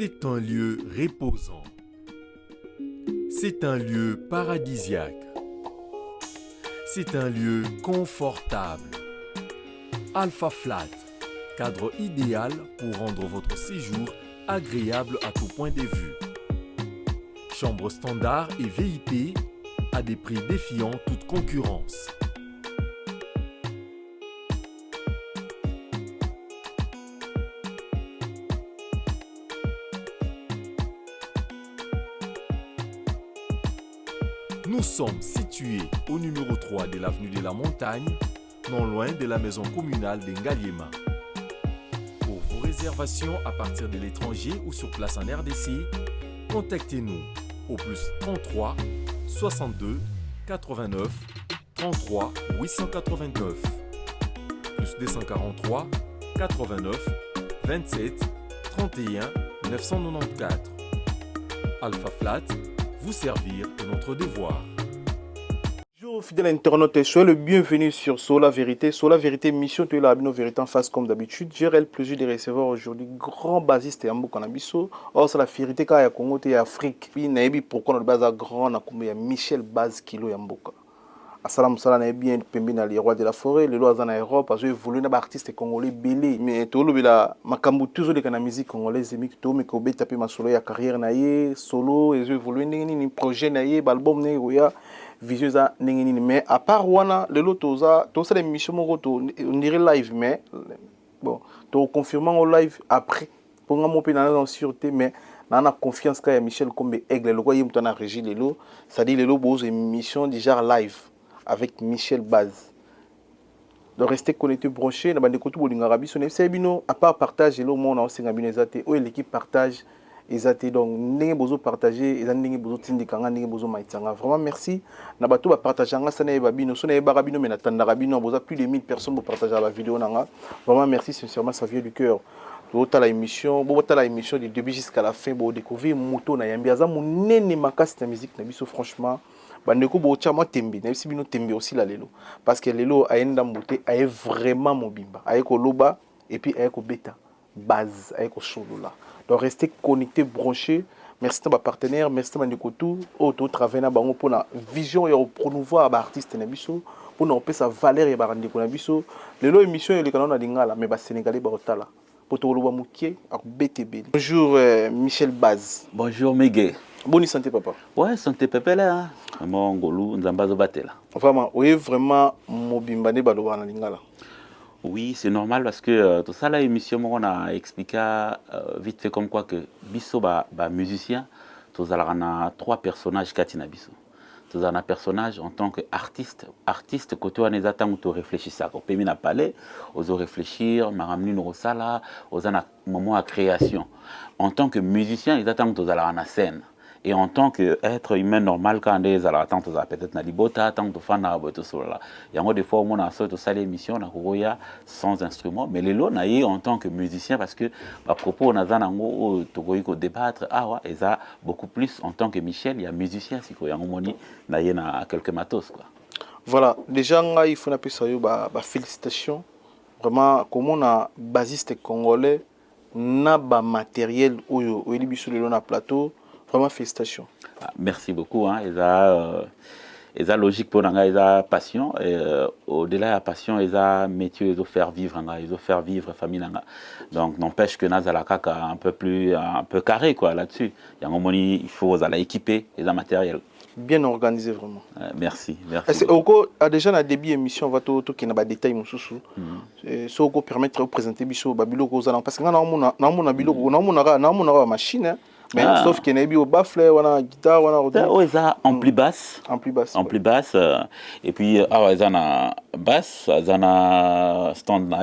C'est un lieu reposant. C'est un lieu paradisiaque. C'est un lieu confortable. Alpha Flat, cadre idéal pour rendre votre séjour agréable à tout point de vue. Chambre standard et VIP à des prix défiant toute concurrence. Nous sommes situés au numéro 3 de l'avenue de la Montagne, non loin de la maison communale d'Engaliema. Pour vos réservations à partir de l'étranger ou sur place en RDC, contactez-nous au plus 33 62 89 33 889 plus 243 89 27 31 994. Alpha Flat, vous servir est notre devoir. Bonjour fidèles internautes, soyez le bienvenu sur Sola Vérité. Sola Vérité, mission de la nos vérités en face comme d'habitude. J'ai le plaisir de recevoir aujourd'hui grand basiste Yambo Kanabiso. Or c'est la vérité car il y a Congo et Afrique. Puis naïbi pourquoi notre base a grand na comme il y a Michel Baz Kilo Yamboka. Assalam salam na bien pembi na les rois de la forêt, les lois en Europe parce que voulu na artiste congolais belé mais to lo bila makambu toujours de kana musique congolaise mi to me ko beta pe ma solo ya carrière na ye solo et je voulu ni projet na ye album ne ya vision za ni mais à part wana le lot toza to ça l'émission mo to on dirait live mais bon to confirmant au live après pour nga mo pe na en sûreté mais na confiance ka ya Michel Kombe Aigle le quoi yim to na régie lelo ça dit lelo bozo émission déjà live avec Michel Baz. De rester connecté, branché, na bande kotu bolinga rabi sonné sebino à part partage et le monde en singabine ezate ou l'équipe partage ezate donc ndenge bozo partager ezan ndenge bozo tindikanga ndenge bozo maitanga vraiment merci na bato ba partager nga sana e babino sona e barabino mais na tanda rabino boza plus de 1000 personnes pour partager la vidéo nanga vraiment merci sincèrement ça vient du cœur. Bota la émission du début jusqu'à la fin pour découvrir moto na yambi aza monene makasi na musique na biso franchement bandeko bo chama tembe na bino tembe aussi la lelo parce que lelo aenda mbote aye vraiment mobimba aye ko loba et puis aye ko beta base aye ko solo là donc restez connectés branchés. Merci à ma partenaire, merci à bandeko tout auto travailler na bango pour la vision et promouvoir ba artiste na biso pour na sa valeur et ba bandeko na biso lelo émission et le canal na lingala mais ba sénégalais ba otala pour to loba mukie ak BTB. Bonjour Michel Baz. Bonjour Miguel. Bonne santé papa. Ouais, santé pépé là. Vraiment ngolu nzambazo batela. Vraiment, oui vraiment mobimba ne baloba na lingala. Oui, c'est normal parce que tout ça là émission on a expliqué vite fait comme quoi que biso ba musicien, tous a trois personnages katina biso. Tous un personnage en tant qu'artiste, artiste côté on est attend to réfléchir ça. Au pays na parler, aux réfléchir, maramni no sala, aux un moment à création. En tant que musicien, ils attendent tous à la scène. Et en tant qu'être humain normal, quand ils attendent peut-être na libota, attendent de fan na boto sola. Il y a des fois où on a sorti ça l'émission na koya sans instrument, mais les lots naïe en tant que musicien parce que à propos on a zanango togoiko débattre ah ouais, et ça beaucoup plus en tant que Michel, il y a musicien si quoi, il y a moni naïe na quelques matos quoi. Voilà, déjà il faut appeler ça ba félicitations. Vraiment comme on a basiste congolais na ba matériel ou biso le na plateau. Vraiment félicitations. Ah, merci beaucoup. Hein. Ils ont logique pour nous, ils ont passion. Au-delà de la passion, ils ont métier, ils ont faire vivre, ils ont faire vivre la famille. Donc, n'empêche que nous avons un peu carré quoi là-dessus. Il faut équiper, ils ont matériel. Bien organisé vraiment. Merci. Déjà dans le début de l'émission, on va tout qui n'a pas de détails sous. Ça va permettre de présenter biso babilo parce que nous avons une machine. Mais sauf qu'il y a des baffles, une guitare, ils ont ampli basse. Ampli basse. Et puis, ils ont basse, ils ont stand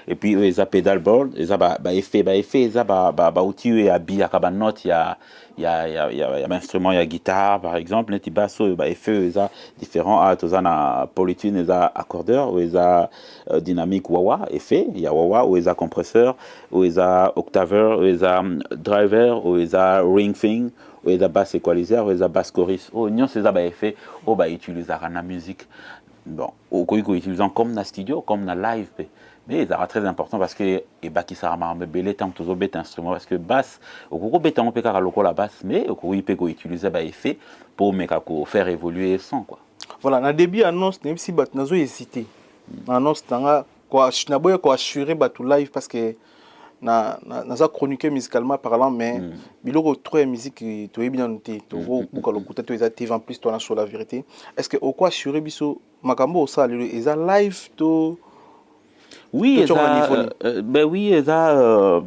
et puis ils ont pedalboard, ils ont effet, ils ont outil, il y a billes, il y a notes, il y a instrument, il y a guitare par exemple, les basse, effet, ils ont différents, ils ont polytune, ils ont accordeur, ils ont dynamique wah-wah, effet, il y a wah-wah, ils ont compresseur, ils ont octaveur, ils ont driver, ils ont ring thing, ils ont basse équalizer, ils ont basse chorus. Ils ont effet, ils utilisent la musique. Bon, ils utilisent comme dans le studio, comme dans le live. Mais c'est très important parce que et bah qui ça m'a belé tant toujours bête instrument parce que basse au coco bête on peut car la basse mais au coco il peut utiliser bah effet pour faire évoluer le son quoi. Voilà, na début annonce même si bat nazo hésité. Annonce tanga quoi na boya quoi assurer bat live parce que na chroniquer musicalement parlant mais biloko trop musique to bien noté to buka lokuta to exactive en plus toi sur la vérité. Est-ce que au quoi assurer biso makambo ça le eza live to oui, ben oui,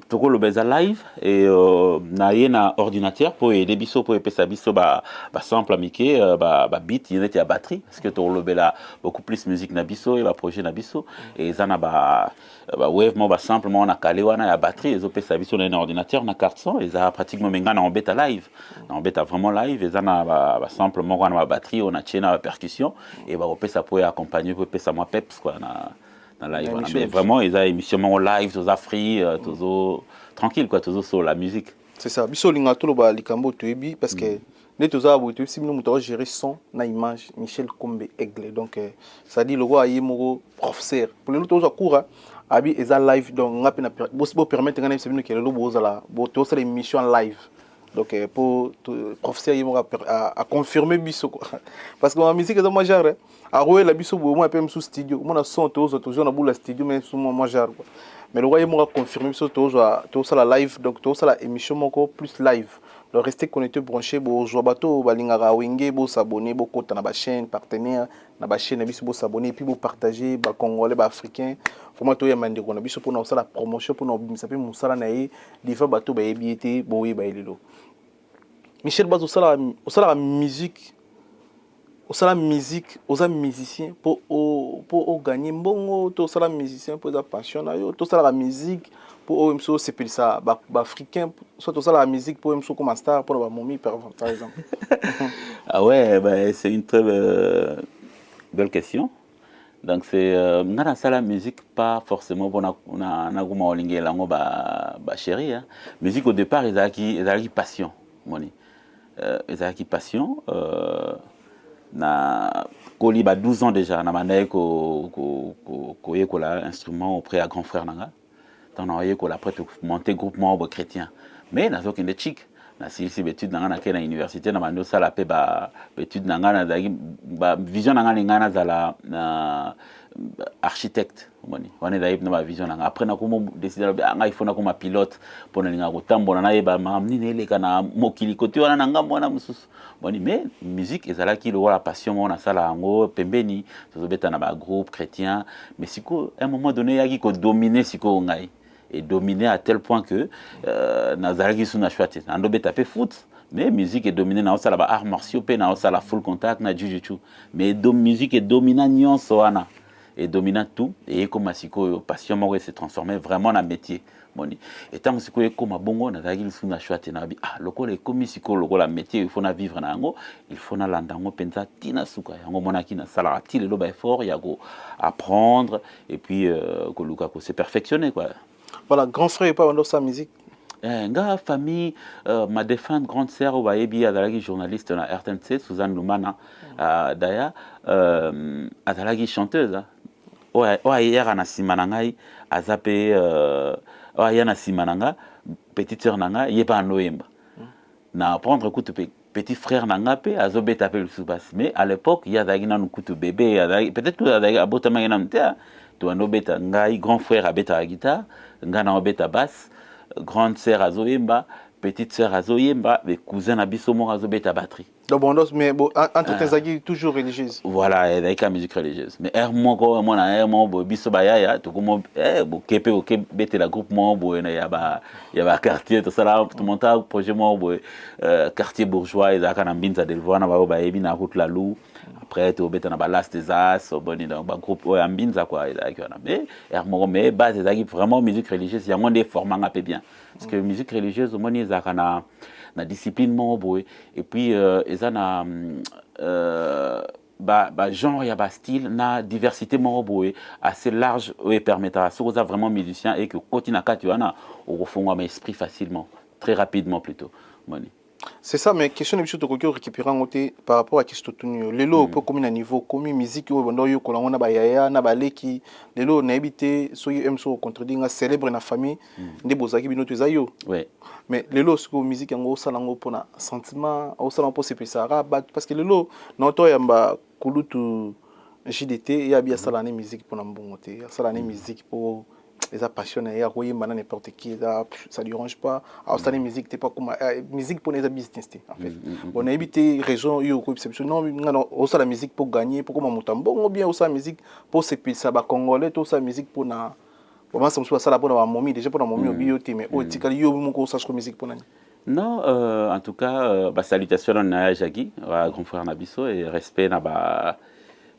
toko le beza live et na yena ordinateur pour aider biso pour épais biso ba sample amike ba beat il était à batterie parce que toko le bela beaucoup plus musique na biso et ba projet na biso et ça na ba wave mo ba simplement na calé wana ya batterie et épais biso na ordinateur na carte son et ça pratiquement menga na en bêta live na bêta vraiment live et ça na ba simplement na ba batterie on a tchena ba percussion et ba épais ça pour accompagner pour épais ça moi peps quoi na live, voilà. Mais vraiment ils ont émission en live tous free tous tranquille quoi tous sur la musique c'est ça biso linga to ba likambo to ebi parce que les tous abo to si nous moto gérer son na image Michel Kombe Aigle donc ça dit le roi yemo professeur pour les autres cours abi eza live donc ngapi na bo permettre ngana se bino ke lo bo za bo to ça l'émission live donc pour professeur yemo à confirmer biso quoi parce que la musique est moi genre a roué la biso bo moi PM sous studio moi na son toujours na boule studio mais sous moi genre quoi mais le roi yemo a confirmé biso to ça la live donc to ça la émission encore plus live le rester connecté branché bo joa bato balingaka wenge bo s'abonner bo kota na ba chaîne partenaire na ba chaîne biso bo s'abonner et puis bo partager ba congolais ba africain vraiment to yamande ko na biso pour na ça la promotion pour na bimisa pe musala na ye difa bato ba yebiete bo ye ba elelo Michel Bazo la musique au musique aux musiciens pour gagner mbongo to sala musicien pour la passion na yo to sala la musique pour MSO c'est pour ça africain soit to sala la musique pour MSO comme star pour la momie par exemple. Ah ouais bah, c'est une très belle question. Donc c'est ngana sala musique pas forcément pour na guma olinge lango ba chérie hein. Musique au départ ils a qui passion moni. Ils a qui passion na koli ba 12 ans déjà na manaye ko la instrument auprès à grand frère nanga tant na ko la prête monter groupement chrétien mais na zokende chic na si étude nanga na kena université na mando sala pe ba étude nanga na ba vision nanga ngana zala na architecte moni wana daib na vision nanga après na ko décider nga il faut na ko ma pilote pour na linga ko tambola na yeba mamni ne leka na mokili côté wana nanga mwana mususu moni mais musique ezala ki le la passion on a ça là ngo pembeni to beta na ba groupe chrétien mais siko à un moment donné yaki ko dominer siko ngai et dominer à tel point que nazalaki suna chouette ando beta pe foot mais musique est dominée na ça là ba arts martiaux pe na ça la full contact na jiu-jitsu mais musique est dominant nyonso wana et dominant tout et comme siko passion mo s'est transformé vraiment en métier moni et tant siko comme bongo na zaki suna chouette na bi lokolo e comme siko lokolo métier il faut na vivre na ngo il faut na landango penza tina suka yango monaki na sala ti le loba effort ya go apprendre et puis ko luka ko se perfectionner quoi. Voilà, grand frère et pas dans sa musique. Nga famille ma défunte grande sœur obayebi azalaki journaliste na RTNC Suzanne Lumana daya azalaki chanteuse hier na simana ngai azape ya na simana nga petite sœur nanga yeba noyemba na prendre coup petit frère nanga pe azobeta pe le subas mais à l'époque il y a dagina nous coup bébé peut-être que azalaki abotama na mtea to anobeta ngai grand frère abeta guitare ngana obeta basse grande sœur azoyemba petite sœur azoyemba les cousins abiso mo azobeta batterie donc bon mais entre tes amis toujours religieuse voilà et la musique religieuse mais moko mo na mo bo biso ba ya to comme bo kepe o bete la groupe mo bo na ya ba quartier to sala tout monta projet mo bo quartier bourgeois et zakana mbinza delvoana ba ebi na route la lou après tu obeta na balas des as boni donc ba groupe o ambinza quoi mais base des vraiment musique religieuse il y a moins des formats un peu bien parce que musique religieuse au moni zakana na discipline mo boy et puis ezana genre ya ba style na diversité mo boy assez large et permettra so ça vraiment musicien et que continue à tu ana au fond à esprit facilement très rapidement plutôt moni. C'est ça, mais question de biso to ko récupérer en côté par rapport à question tunu. Lelo peut comme un niveau comme musique yo bondo yo kolongo na ba yaya na ba leki. Lelo na ebité so yo aime so contredire nga célèbre na famille nde bozaki bino to zayo. Ouais. Mais lelo ce que musique yango salango pona sentiment au salango pour se pesara parce que lelo na to yamba kulutu JDT ya bia salane musique pona mbongo te. Salane musique pour les passionnés à quoi n'importe qui ça dérange pas alors ça les musique t'es pas comme musique pour les business en fait on a évité raison yo ko exception non on ça la musique pour gagner pour comment monter bon ou bien on ça musique pour se ça ba congolais tout ça musique pour na pour moi ça me soit ça la pour la momie déjà pour la momie au bioté mais au tikali yo mon ko ça musique pour nani. Non, en tout cas, salutations à Jagi, à grand frère Nabiso et respect na ba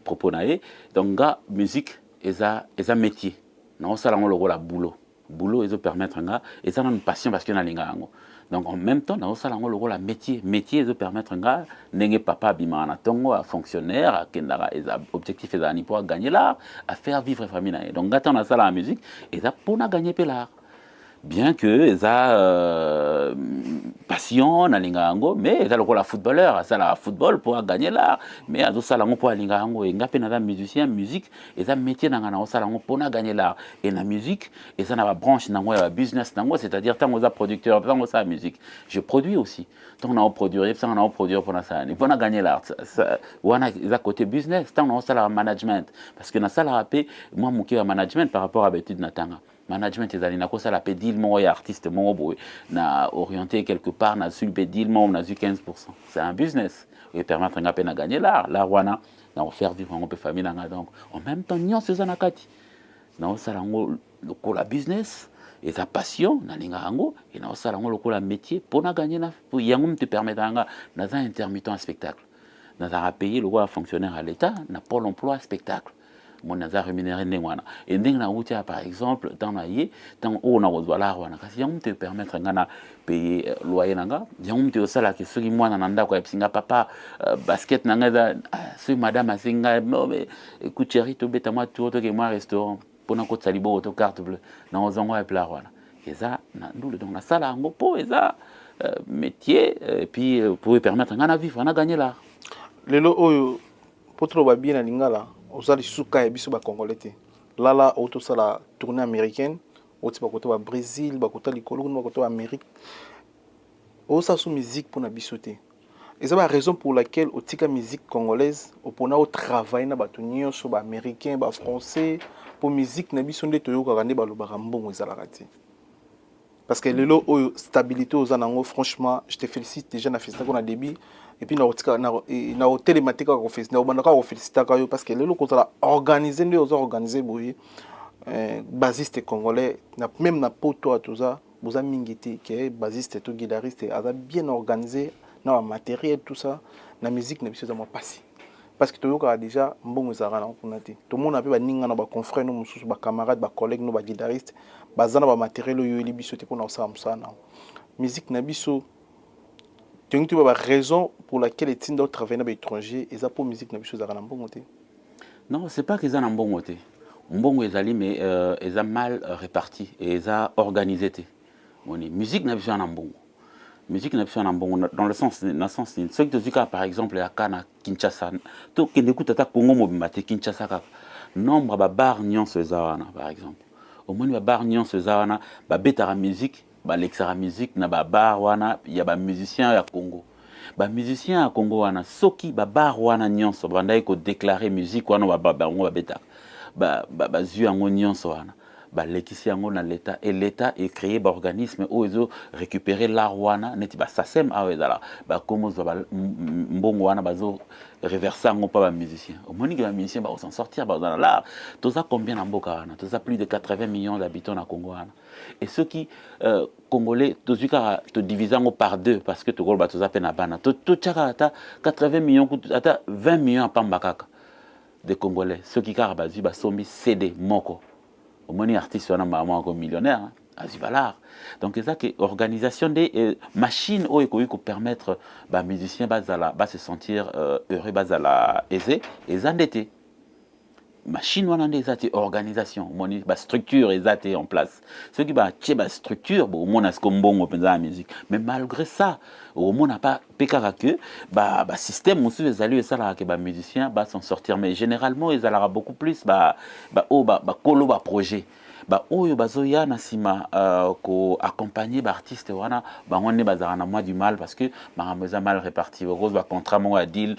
propos naé. Donc ga musique est un métier. Non, ça là on le rôle à boulot. Boulot ils permettre nga et ça une passion parce que na linga ngo. Donc en même temps dans ça là on le rôle à métier. Métier ils permettre nga n'engé papa bima na tongo à fonctionnaire à kendara et objectif est à pour gagner l'art, à faire vivre famille naé. Donc gata na ça la musique et ça pour na gagner l'art. Bien que ça passion na lingango mais ça le rôle footballeur ça la football pour gagner l'art mais à ça là pour lingango et ngape na musicien musique et ça métier na ngana ça là pour gagner l'art et la musique et ça na ba branche na ngwa business na ngwa c'est-à-dire tant aux producteur tant aux musique je produis aussi tant on a produire ça on a produire pour ça et pour gagner l'art ça wana ça côté business tant on ça la management parce que na ça la rapé moi mon management par rapport à habitude na tanga management ezali na kosa la pédile mon artiste mon boy na orienté quelque part na sur pédile mon na 15%. C'est un business et permettre nga pena gagner l'art wana na faire vivre un peu famille nga donc en même temps nyon c'est na kati na osala ngo lokola business et sa passion na linga ngo et na osala ngo lokola métier pour na gagner na pour yango te permettre nga na un intermittent spectacle na za payer le fonctionnaire à l'état na pôle emploi spectacle mon azar rémunéré ndengwana et ndengna outia par exemple dans la yé dans on a reçoit la wana kasi yam te permettre ngana payer loyer nanga yam te osala ke soki mwana nanda ko epsinga papa basket nanga da ce madame asinga mais écoute chérie to beta moi tout to ke moi restaurant pona ko tsalibo auto carte bleue na ozongo e pla wana et ça na ndule donc na sala ngo po et ça métier et puis pour permettre ngana vivre na gagner là lelo oyo potro ba bien na lingala osali suka et biso ba congolais te lala auto sala tournée américaine oti ba koto ba Brésil ba koto likolo ba koto Amérique osa sous musique pour na biso te et c'est la raison pour laquelle otika musique congolaise opona au travail na bato nyonso ba américain ba français pour musique na biso nde toyoka kande ba lobaka mbongo ezalaka te parce que lelo oyo stabilité aux anango franchement je te félicite déjà na festa qu'on a début et puis na télématique ko festa na banda ko féliciter ka yo parce que lelo ko za organiser nde aux organiser boye basiste congolais na même na poto à tout ça boza mingiti que basiste to guitariste a bien organisé na matériel tout ça na musique na biso za mo passer parce que toyoka déjà mbongo ezara na kuna te tout monde a pe ba ninga na ba confrères no mususu ba camarades ba collègues no ba guitaristes bazana ba matériel yo eli biso te pona osala musana musique na biso tu ba raison pour laquelle les tindo travailler na étranger et ça pour musique na biso ezara na mbongo te. Non, c'est pas qu'ils ont un mbongo te mbongo ezali mais ils ont mal réparti et ils ont organisé te moni musique na biso na mbongo musique na biso na mbongo dans le sens ceux qui te par exemple à Kana Kinshasa to qui écoute ta Congo mobimba te Kinshasa ka nombre ba bar nyonso ezawana par exemple au moins ba bar nyonso ezawana ba betara musique ba lexara musique na ba bar wana ya ba musicien ya Congo ba musicien ya Congo wana soki ba bar wana nyonso bandai ko déclarer musique wana ba beta ba zu yango nyonso wana ba lekisi yango na l'état et l'état est créé ba organisme où ils ont récupéré l'art wana neti ba sasem awezala ba komo ba mbongo wana bazo reverser yango pa ba musicien au moins que ba musicien ba s'en sortir ba dans l'art tout ça combien na mboka wana tout ça plus de 80 millions d'habitants na Congo wana et ceux qui congolais tout ça te divisant par deux parce que tout gol ba tout ça pena bana tout chaka ata 80 millions ata 20 millions à pambakaka de congolais ceux qui karabazi ba sombi CD moko au moins artiste wana maman comme millionnaire azibalar donc ça que organisation des machines où il peut permettre ba musiciens ba se sentir heureux ba la aisé et endetté machine wana nde eza te organisation omoni bastructure eza te en place soki batie bastructure omona siko mbongo mpenza ya musique mais malgré ça omona pa mpe kaka ke basystème mosusu ezali oyo esalaka ke bamusicien s'en sortir mais généralement ezalaka beaucoup plus oyo bakolo baprojet oyo bazoya na nsima koaccompagner baartiste wana bango nde bazalaka na mwa du mal parce que makambo eza mal réparti okoz bacontrat moko ya deal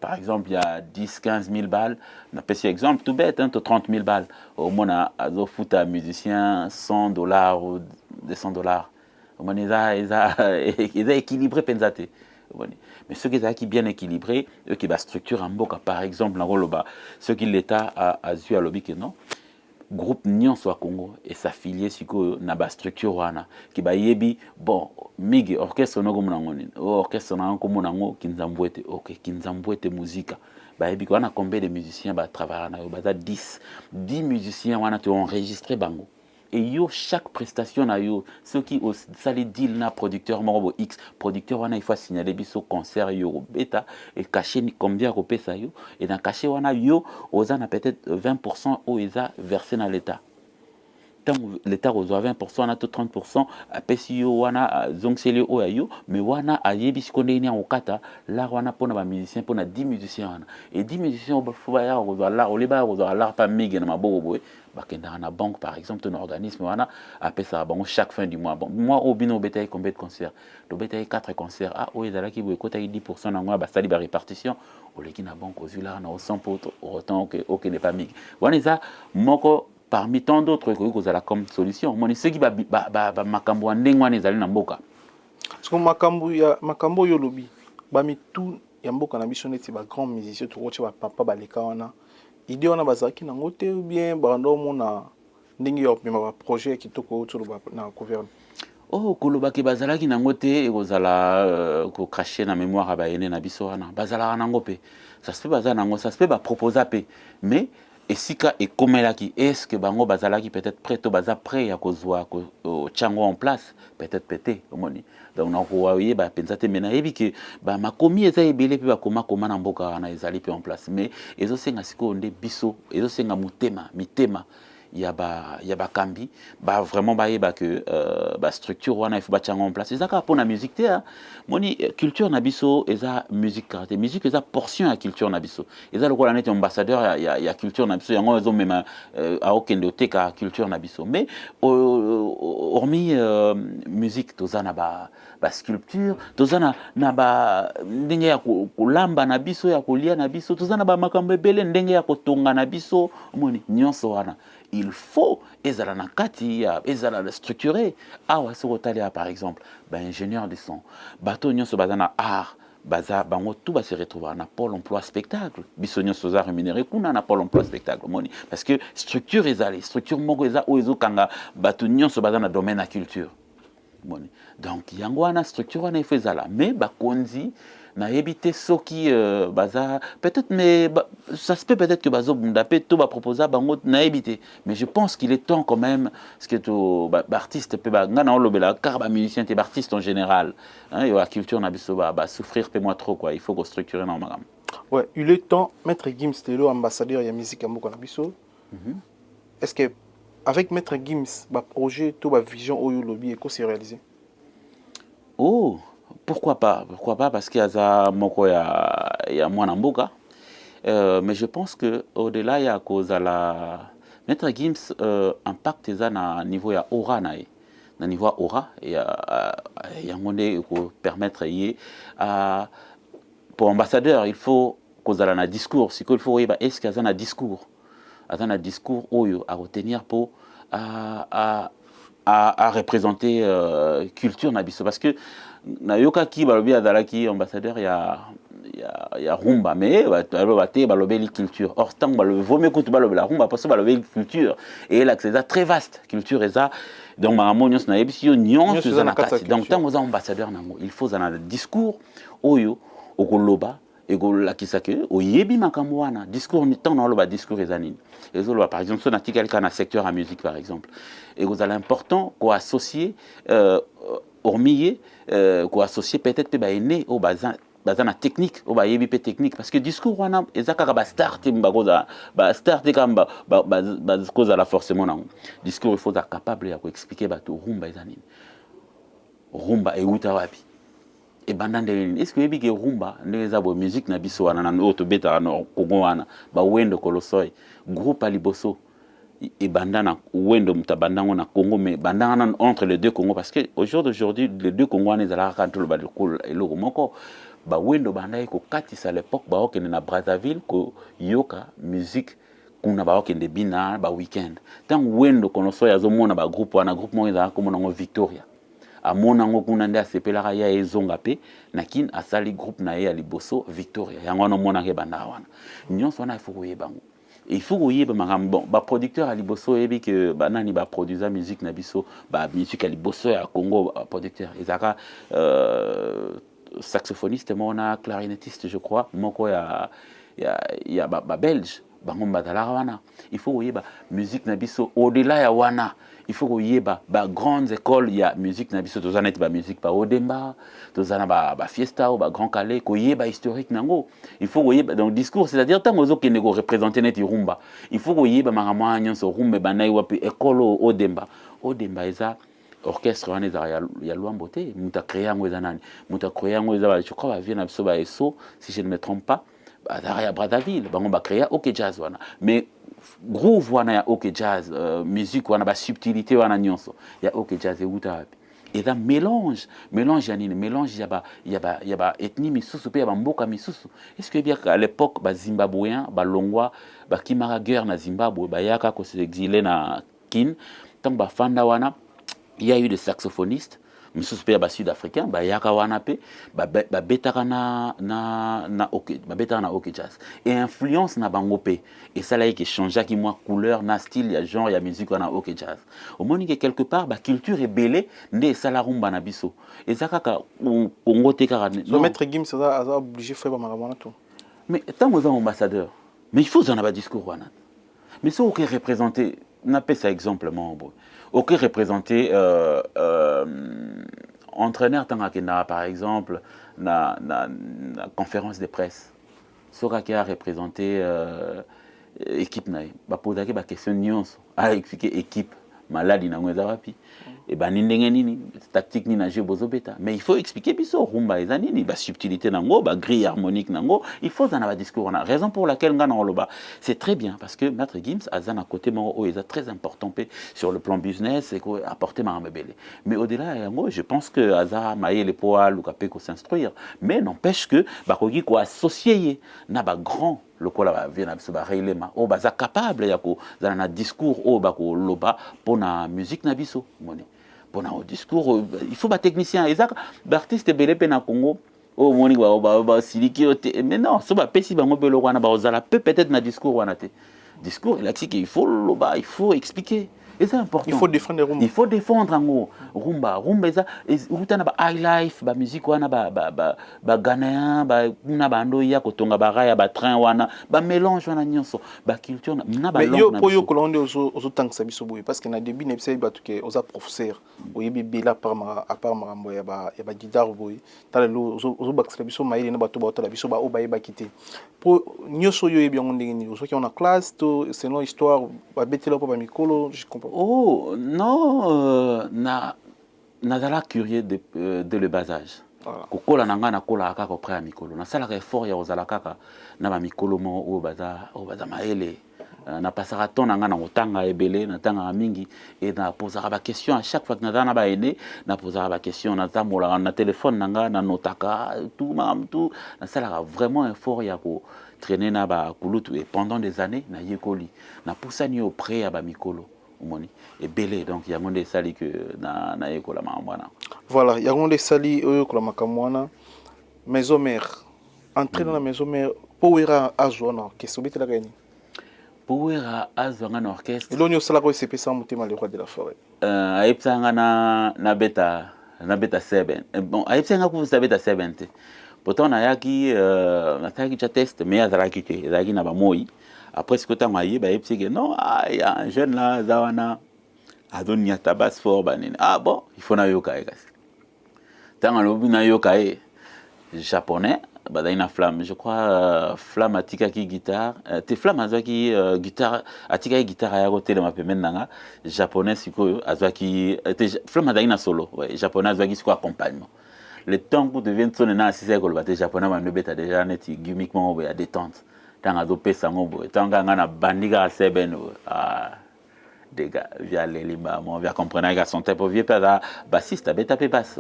par exemple il y a 10-15 000 balles napesi exemple tout bête to 30 000 balles omona azofuta musicien $100 ou $200 omoni eza équilibré mpenza te mais ceux qui sont bien équilibrés eux qui bastructure en mboka par exemple nakoloba ceux qui l'état azwi alobi ke non groupe nyonso ya Congo et s'affilier sikoyo na bastructure wana ki bayebi bon migi orchestre noko monango nini orchestre nako monango kinzambwete ok kinzambwete muzika bayebi ko wana combien de musiciens travailler na yo baza 10 musiciens wana tu enregistré bango et yo chaque prestation na yo ceux qui sali deal na producteur moko X producteur wana il faut signaler biso concert yo beta et cacher ni combien ko pesa yo et dans cacher wana yo ozana peut-être 20% au eza versé na l'état tant l'état reçoit 20% na to 30% apesi yo wana zongseli o yo mais wana ayebi sikonde ni okata la wana pona ba musicien pona 10 musiciens wana et 10 musiciens au fuba ya reçoit la oleba reçoit la pa migi na maboko boy bakenda na banque par exemple ton organisme wana apesa bango chaque fin du mois bon moi au bino betaille combien de concerts do betaille 4 concerts o ezala ki boy kota 10% na ngwa ba sali ba répartition oleki na banque ozula na au 100 potes autant que OK n'est pas migi wana za moko parmi tant d'autres que vous avez comme solution moni ceux qui makambo ndenge wana ezali na mboka parce que makambo yo lobi bami tout ya mboka na biso neti ba grand musicien to roche ba papa ba leka wana idée wana bazaki na ngote ou bien bando mona ndenge yo pema ba projet kitoko to na gouverne koloba ke bazalaki na ngote ekozala ko cracher na mémoire ba ene na biso wana bazala na ngope ça se fait bazala na ngo ça se fait ba proposer pe mais et sika et komelaki est-ce que bango bazalaki peut-être prêt to baza prêt ya kozwa ko chango en place peut-être pété omoni donc na ko waye ba pensate mena yebi ke ba makomi eza ebele pe ba koma na mboka na ezali pe en place mais ezo senga siko nde biso ezo senga mitema ya ba kambi ba vraiment ba yeba que ba structure wana il faut ba chango en place ezaka pour na musique te moni culture na biso eza musique eza portion ya culture na biso eza lokola net ambassadeur ya culture na biso yango ezo mema a okende oteka culture na biso mais hormis musique tozana ba sculpture tozana na ba ndenge ya kolamba na biso ya kolia na biso tozana ba makambo ebele ndenge ya kotonga na biso moni nyonso wana il faut ezala na kati ezala structuré awa sokotali par exemple ba ingénieur de son bato nyonso bazana art baza bango tout va se retrouver na pôle emploi spectacle biso nyonso za rémunéré kuna na pôle emploi spectacle moni parce que structure ezali structure moko eza oyo kanga bato nyonso bazana domaine na culture moni donc yango wana structure wana ifo ezala mais bakonzi na éviter ceux qui baza peut-être mais ça se peut peut-être que bazo bundapé tout va proposer bango na éviter mais je pense qu'il est temps quand même parce que to artiste peut ngana olobela car ba musicien te artiste en général hein et la culture na biso ba souffrir peut moi trop quoi il faut qu'on structurer na magam ouais il est temps maître Gims Telo ambassadeur ya musique mboka na biso est-ce que avec maître Gims ba projet to ba vision oyo lobby eko se réaliser pourquoi pas parce qu'il y a ça moko ya mwana mboka mais je pense que au-delà il y a cause à la maître Gims impact eza na niveau ya aura na niveau aura et yangonde ko permettre y pour ambassadeur il faut cause à na discours si il faut est-ce qu'il y a un discours oyo à retenir pour à représenter culture na biso parce que na yoka ki balobi azalaki ambassadeur ya rumba mais balobi balobeli culture or tant balobi vaut mieux que tu balobi la rumba parce que balobi culture et là c'est très vaste culture eza donc makambo nyonso na yebisi yo nyonso eza na kati donc tant oza ambassadeur nango il faut na discours oyo okoloba ekolakisa ke oyebi makambo wana discours tant na oloba discours eza nini ezoloba par exemple so na tikali kana secteur à musique par exemple et vous allez important ko associer hormis ko associer peut-être pe ba ene au bazin bazana technique o ba yebi pe technique parce que discours wana ezaka ka ba start mbakoza ba start kamba ba koza la forcément na discours il faut être capable ya ko expliquer ba to rumba ezanini rumba e uta wapi e bandande est-ce que yebi ke rumba ndeza bo musique na biso wana na auto beta na Congo wana ba wendo kolosoi groupe aliboso et bandana wendo mutabandango na Congo mais bandana entre les deux Congos parce que au jour d'aujourd'hui les deux Congos ne zala ka tout le badikul et le moko ba wendo bandai ko katisa à l'époque ba okene na Brazzaville ko yoka musique kuna ba okende bina ba weekend tant wendo kono so yazo mona ba groupe wana groupe mo ezala ko mona ngo Victoria amona ngo kuna nde asepelaka ya ezonga pe nakin asali groupe na ye ya liboso Victoria yango na mona ke banda wana nyonso wana ifo koyebango il faut que bon ba producteur à liboso ebi que banani ba produisa musique na biso ba musique à liboso ya Congo producteur ezaka saxophoniste mona clarinettiste je crois moko ya ba belge bango bazala wana il faut que musique na biso au-delà ya wana il faut que ba grandes écoles ya musique na biso tozana ba musique ba Odemba tozana ba fiesta ou ba Grand Calais ko ba historique nango il faut que donc discours c'est-à-dire tant ozo kende ko représenter net rumba il faut que ba maramanya so rumba banai wapi école Odemba eza orchestre wana eza ya Luambo te muta créer yango eza nani muta créer yango eza je crois ba vient na biso ba eso si je ne me trompe pas à Brazzaville bango ba créer OK jazz wana mais groove wana ya OK jazz musique wana ba subtilité wana nyonso ya OK jazz euta et ça mélange yanine mélange ya ba ethnie misusu pe ya ba mboka misusu est-ce que bien à l'époque ba zimbabwéen ba longwa ba kimara guerre na Zimbabwe ba yaka ko se exilé na kin tant ba fanda wana il y a eu des saxophonistes misusu pe ba sud-africain ba yaka wana pe ba betaka na OK ba betaka na OK jazz et influence na bango pe et ça là qui changeait qui moi couleur na style ya genre ya musique wana OK jazz au moins que quelque part ba culture est belé ndé ça la rumba na biso et ça kaka Congo te kaka le maître Gims ça obligé faire ba maramana tout mais tant aux ambassadeurs mais il faut en avoir discours wana mais ça OK représenter n'a pas ça exemple mon bon OK représenter entraîneur tangakena par exemple na conférence de presse soka qui a représenté équipe na ba poser ba question nyonso a expliquer équipe maladi na ngweza wapi et ba ndenge nini tactique ni na jeu bozobeta mais il faut expliquer biso rumba ezanini ba subtilité nango ba grille harmonique nango il faut en avoir discours on a raison pour laquelle ngana oloba c'est très bien parce que maître Gims azana côté mo est très important sur le plan business et ko apporter marambele mais au-delà yango je pense que azara maye les poils ou kapé ko s'instruire mais n'empêche que ba kogi ko associer na ba grand lokola ba vient na ba relema o baza capable ya ko zana na discours o ba ko loba pona musique na biso moni pona au discours il faut ba technicien ezaka ba artiste belé pe na Congo o moni ba siliki mais non so ba pesi bango belo wana ba ozala peut-être na discours wana te discours il faut loba il faut expliquer et c'est important il faut défendre rumba il faut défendre ngo rumba ça utana ba high life ba musique wana ba ghanéen ba na bando ya kotonga ba raya ba train wana ba mélange wana nyonso ba culture na ba langue mais yo po yo kolonde ozo tangisa biso boye parce que na début na biso ba tuke oza professeur oyebi bela à part marambo ya ba guitare boye tala lo ozo bakisa biso maile na bato ba otala biso ba o ba yeba kité po nyonso yo yebi ngo ndenge ni ozo ki on a classe to selon histoire ba betela po ba mikolo je comprends. Oh non, nazala curieux de le bas âge. Kokola nanga na kola kaka près à mikolo. Na sala effort ya ozala kaka na ba mikolo mo o baza maele. Na pasara ton nanga na otanga ebele na tanga mingi et na posera ba question à chaque fois que na ba aîné na posera ba question na tamola na téléphone nanga na notaka tout mam tout na sala vraiment effort ya ko traîner na ba kulutu et pendant des années na yekoli na poussani au près à ba mikolo. Et belé donc il y a monde sali que na ekola makamwana voilà il y a monde sali oyo kola makamwana maison mère entrer dans la maison mère pour ira azona que sobitela gani pour ira azona orchestre lonyo sala ko CP sans mutema le roi de la forêt aipsanga na beta 7 bon aipsanga ku sa beta 7 pourtant na yaki na taki cha test mais azala kité ezaki na ba moi. Après ce que tu as dit, il non, il y a un jeune là, Zawana, a donné un tabac fort. Ah bon, il faut na yokai. Tant que na yokai japonais, Badaina Flamme, je crois, Flamme atika qui guitare, te Flamme azwa qui guitare, atika qui guitare à côté de ma pemene nanga, japonais siko azwa qui, Flamme adaina solo, ouais, japonais azwa qui siko accompagnement. Le temps pour devenir sonné na si c'est que le bateau japonais m'a beta déjà net gimmickement à détente. Tant à doper sango, tant qu'à na bandiga à seben, ah. Des gars via les limbas moi via comprendre que son type vieux père bassiste a tapé basse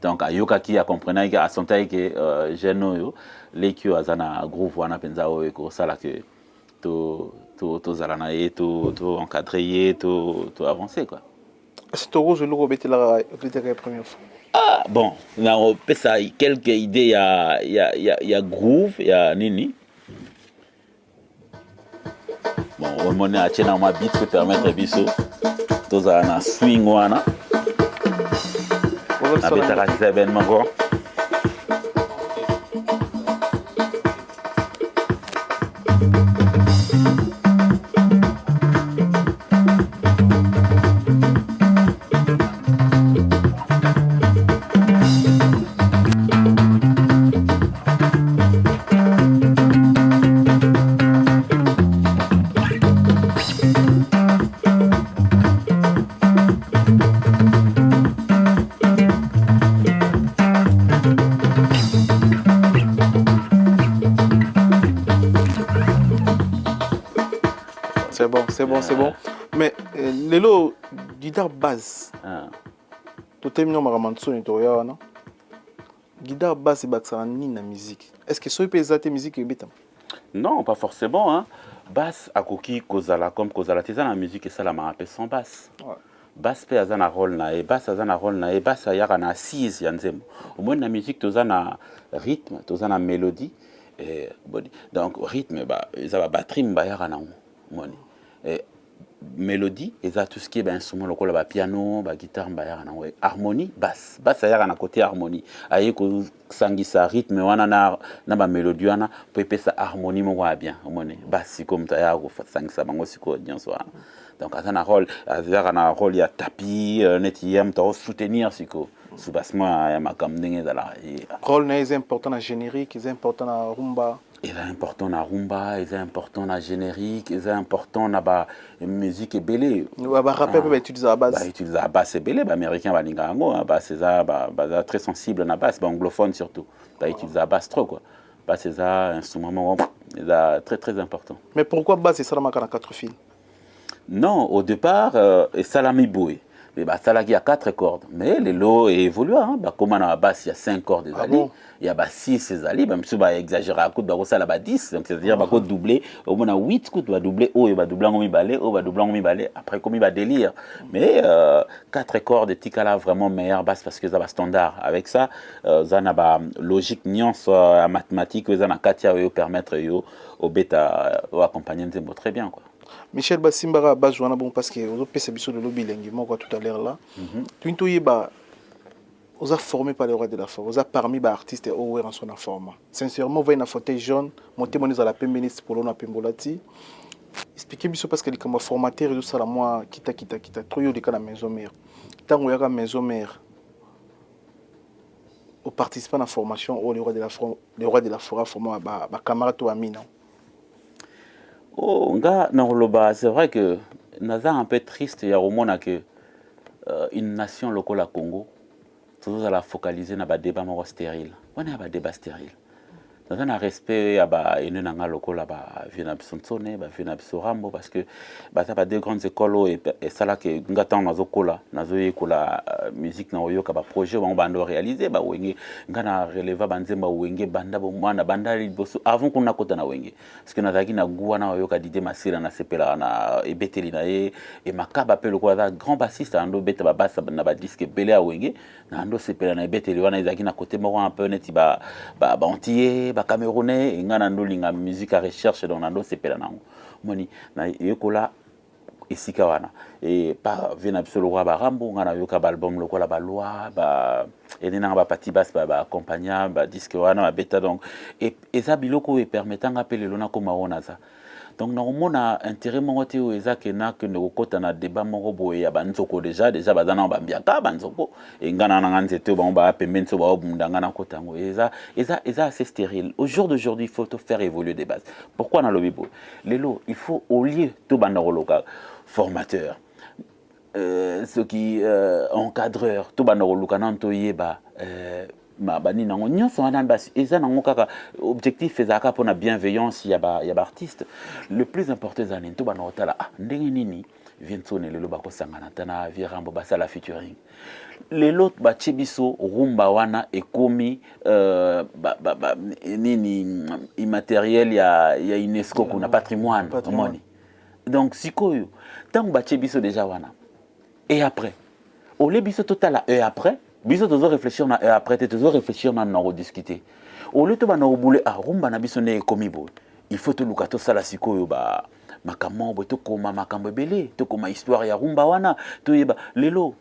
donc ayoka qui a comprendre que son type que jeune les qui azana groove wana penza o ko sala que to zalana et to encadrer to avancer quoi. C'est tout rose le robet la première fois. Ah bon là on peut ça quelques idées il y a groove il y a nini. Bon, on est à Tchena, ma beat peut permettre biso. Tous à swing wana. Na betara événement quoi. C'est bon. Mais lelo guitare basse. Tu t'aimes non maramanso ni toya non? Guitare basse et baxa ni na musique. Est-ce que soy pesa te musique betam? Non, pas forcément hein. Basse à koki kozala comme kozala teza na musique et ça la marape sans basse. Ouais. Basse pe azana rôle na et basse azana rôle na et basse yaka na assise yanzemo. Au moins na musique toza na rythme, toza na mélodie et body. Donc rythme ba ça va batterie mba yaka na moni. Et mélodie et ça tout ce qui est ben instrument local ba piano ba guitare ba yaka na harmonie basse yaka na côté harmonie aye ko sangisa rythme wana na ba mélodie wana po epesa harmonie mo wa bien moni basse comme ta ya ko sangisa bango siko nyonso wana donc azana rôle azaka na rôle ya tapis neti yam to soutenir siko soubassement ya makam ndenge dala rôle na est important na générique est important na rumba. Il est important na rumba, il est important na générique, il est important na ba musique et belé. Ba rapper peut utiliser la basse. Ba utiliser la basse et belé, ba américain ba linga ngo, ba c'est ça ba très sensible na basse, ba anglophone surtout. Ba utiliser la basse trop quoi. Ba c'est ça instrument très très important. Mais pourquoi basse et ça la 4 fils? Non, au départ et salami boué. Mais bah ça là il y a 4 cordes mais les lots évoluent hein bah comme on a basse il y a 5 cordes des alliés il y a bah 6 des alliés même si bah exagérer à coup bah ça là bah 10 donc c'est-à-dire bah doubler au moins 8 coups va doubler oh il va doubler en mi balai oh va doubler en mi balai après comme il va délire mais 4 cordes et tika vraiment meilleure basse parce que ça va standard avec ça ça n'a pas logique nuance mathématique ça n'a katia permettre au bêta au accompagner très bien quoi. Michel Basimbara base wana bon parce que aux PC biso de lobby lengi moko tout à l'heure là tout yeba aux a formé par les rois de la forme aux a parmi ba artistes au en son format sincèrement voyez na fauteuil jaune monter monnaie à la ministre pour l'on a pembolati expliquer biso parce que les comme formateur et tout ça la moi kita trop yo de kana maison mère tant yaka maison mère aux participants à la formation au les rois de la forêt format ba camarade to amina. Oh, c'est vrai que naza un peu triste il y a au monde que une nation locale à Congo toujours à la focaliser na ba débat stérile. On a ba débat stérile. Dans un respect à ba ene nanga lokola ba vina bisonsone ba vina bisorambo parce que ba ça ba deux grandes écoles et ça là que ngata nazokola nazoyekola musique na oyoka ba projet ba bando réaliser ba wenge ngana releva banzemba wenge banda bo mwana banda liboso avant qu'on akota na wenge parce que nazaki na guwa na oyoka dide masira na sepela na ebeteli na e makaba pe lokola grand bassiste ando beta ba basse na ba disque belé a wenge na ando sepela na ebeteli wana ezaki na côté moko un peu neti ba antier ba camerounais ngana ndo linga musique à recherche donc nando sepela nango moni na yekola esika wana et pas vena bisolo roi ba rambo ngana yoka ba album lokola ba loi ba enena ba partie basse ba accompagna ba disque wana ba beta donc et ça biloko e permettant appeler lona comme on a ça Donc na intérêt moko te o eza ke na ke ndokota na débat moko boye ya banzoko déjà bazana bambiaka banzoko et ngana na nganzete ba ba pembeni so ba obundanga na kotango eza assez stérile. Au jour d'aujourd'hui, il faut faire évoluer des bases. Pourquoi dans le bibo lelo il faut au lieu to banda local formateur ceux qui encadreur to banda local nanto yeba bani nango nyonso wana basi eza nango kaka objectif ezaka pona bienveillance ya ba artiste. Le plus important ezani to bana otala ndenge nini viensone lelo bakosangana tana virambo basala featuring lelo batie biso rumba wana ekomi nini immatériel ya UNESCO kuna patrimoine omoni. Donc sikoyo tango batie biso déjà wana et après au le biso total et après biso tozo réfléchir na après tozo réfléchir na discuter au lieu to bana obule rumba na biso ne ekomi bo il faut to lukato sala sikoyo ba makambo to koma makambo belé to koma histoire ya rumba wana to yeba lelo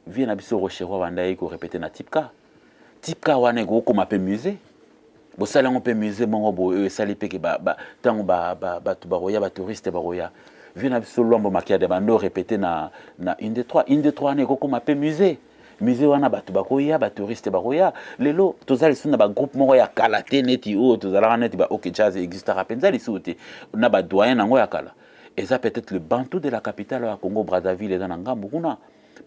vient na biso rochero banda ko répéter na tipka wana ko koma pe musée bo sala ngo pe musée mongo bo sali pe ke ba tango ba to ba roya ba touriste ba roya vient na biso lombo makia de bando répéter na une des trois ne ko koma pe musée wana batu bakoya ba touriste bakoya lelo tozali suna ba groupe moko ya kala te neti o tozala neti ba OK jazz existe rapenza li soute na ba doyen nango ya kala et ça peut-être le bantou de la capitale ya Congo Brazzaville et dans ngambu kuna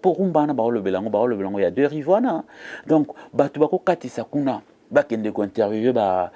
pour rumba na ba le belango ya deux rivana donc batu bako katisa kuna bakende ko interviewer ba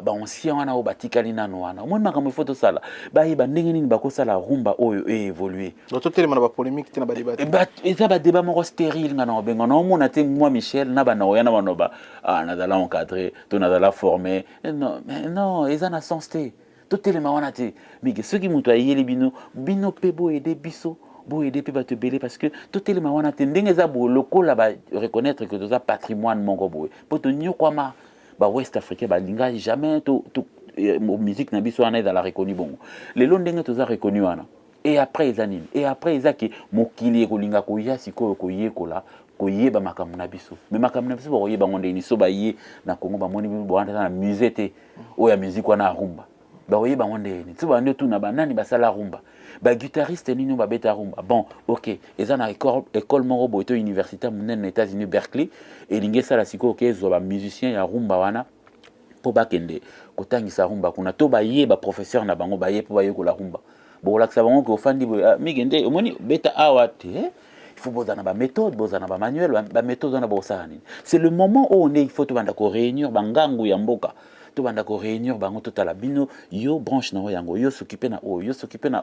ancien wana o batikali nano wana moi makambo photo sala ba yeba ndenge nini bako sala rumba oyo évoluer donc tellement ba polémique te na ba débat eza ba débat moko stérile ngana benga no mona te moi Michel na ba na oyana banoba na dala encadré to na dala formé non eza na sens te to tellement wana te mige ceux qui muto ayeli bino pebo aider biso bo aider pe ba te belé parce que to tellement wana te ndenge za bo lokola ba reconnaître que ça patrimoine mongo boy poto nyokwama ba West Africain ba linga jamais to musique na biso wana dans la reconnu bon les ndenge to za reconnu wana et après ezanine et après ezaki mokili ekolinga koya sikoyo koyekola koyeba makambo na biso mais makambo na biso ba koyeba ngonde ni so ba ye na Congo ba moni bo wana na musée te o ya musique wana rumba ba koyeba ngonde ni tsuba ndio tuna ba nani basala rumba ba guitariste nini ba beta rumba bon OK ezana école moko boito universitaire munene États-Unis Berkeley et linge sala sikoyo kezo ba musicien ya rumba wana po bakende kotangisa rumba kuna to ba ye ba professeur na bango ba ye po ba ye ko la rumba bon là que ça va ko fandi migende omoni beta awate il faut bozana ba méthode bozana ba manuel ba méthode na bosani c'est le moment où on est il faut to banda ko réunir bangangu ya mboka to banda ko réunir bango totala bino yo branche na yango yo s'occuper na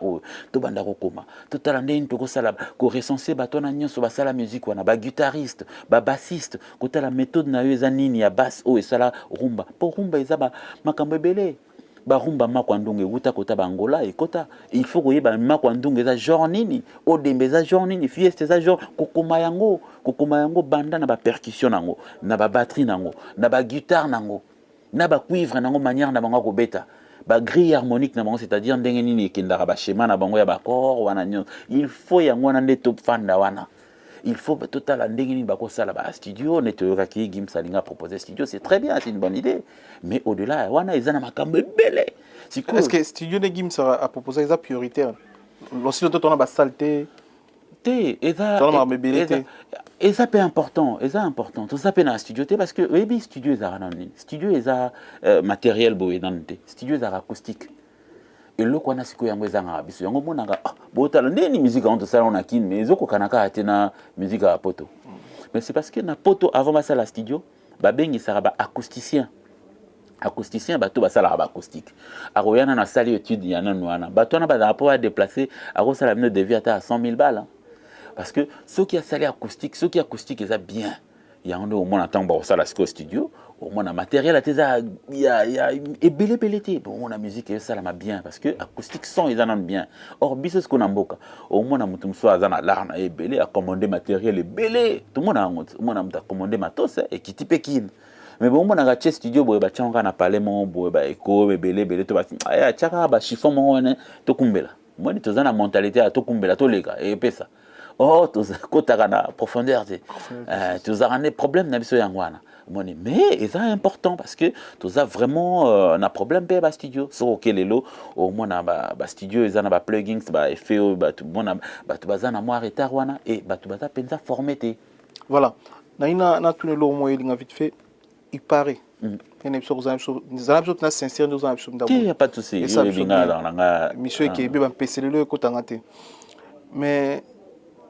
o to banda ko koma totala ndeni to ko sala ko recenser bato na nyonso ba sala musique wana ba guitariste ba bassiste ko tala méthode na yo eza nini ya basse o esala rumba po rumba eza ba makambo belé ba rumba makwandunge uta kota bangola ekota il faut koyeba makwandunge eza genre nini o dembe eza genre nini fieste eza genre kokoma yango banda na ba percussion nango na ba batterie nango na ba guitare nango na ba cuivre nango manière na bango ko beta ba grille harmonique na bango c'est-à-dire ndenge nini ekendaka ba schéma na bango ya ba corps wana nyo il faut yango na nde top fanda wana il faut total ndenge nini bako sala ba studio netoyoka ki Gims alinga proposer studio c'est très bien c'est une bonne idée mais au-delà wana ezana makambo belé est-ce que studio de Gims a proposé ça prioritaire lorsque to tona ba saleté et ça peut important tout ça peut dans studio parce que oui studio studio matériel boy dans studio acoustique et le qu'on a siko yango ezanga biso yango monanga botala ndeni musique on to sala on a kin mais ezoko kanaka atena musique à poto mais c'est parce que na poto avant ça la studio ba bengi sara ba acousticien bato basala ba acoustique aroyana na sali étude yana noana bato na ba rapport à déplacer aro sala mino devient à 100 000 balles parce que ceux qui a salé acoustique est bien il y a au moins attend ba sala studio au moins na matériel à teza il y a et belé bon on a musique et ça la bien parce que acoustique son ils en ont bien or biso ce qu'on amboka au moins na mutum so azana larna et belé à commander matériel et belé tout le monde a commandé matos et qui type kin mais bon on a gâché studio boy ba tchanga na parler mon boy ba eko belé to ba aya tchaka ba chiffon mon to kumbela moi ni tozana mentalité à to kumbela to lega et pesa oh kotaka na profondeur te tozaka ne problème na biso yango wana moni mais c'est important parce que toza vraiment na problème pe ba studio so kelelo au moins na ba studio eza na ba plugins ba effet ba tout bona ba to baza na moi retard wana et ba to baza penza formé te voilà na tout le long moyen vite fait il paraît il est sincère nous en il y a pas de souci monsieur qui est bien PC le côté mais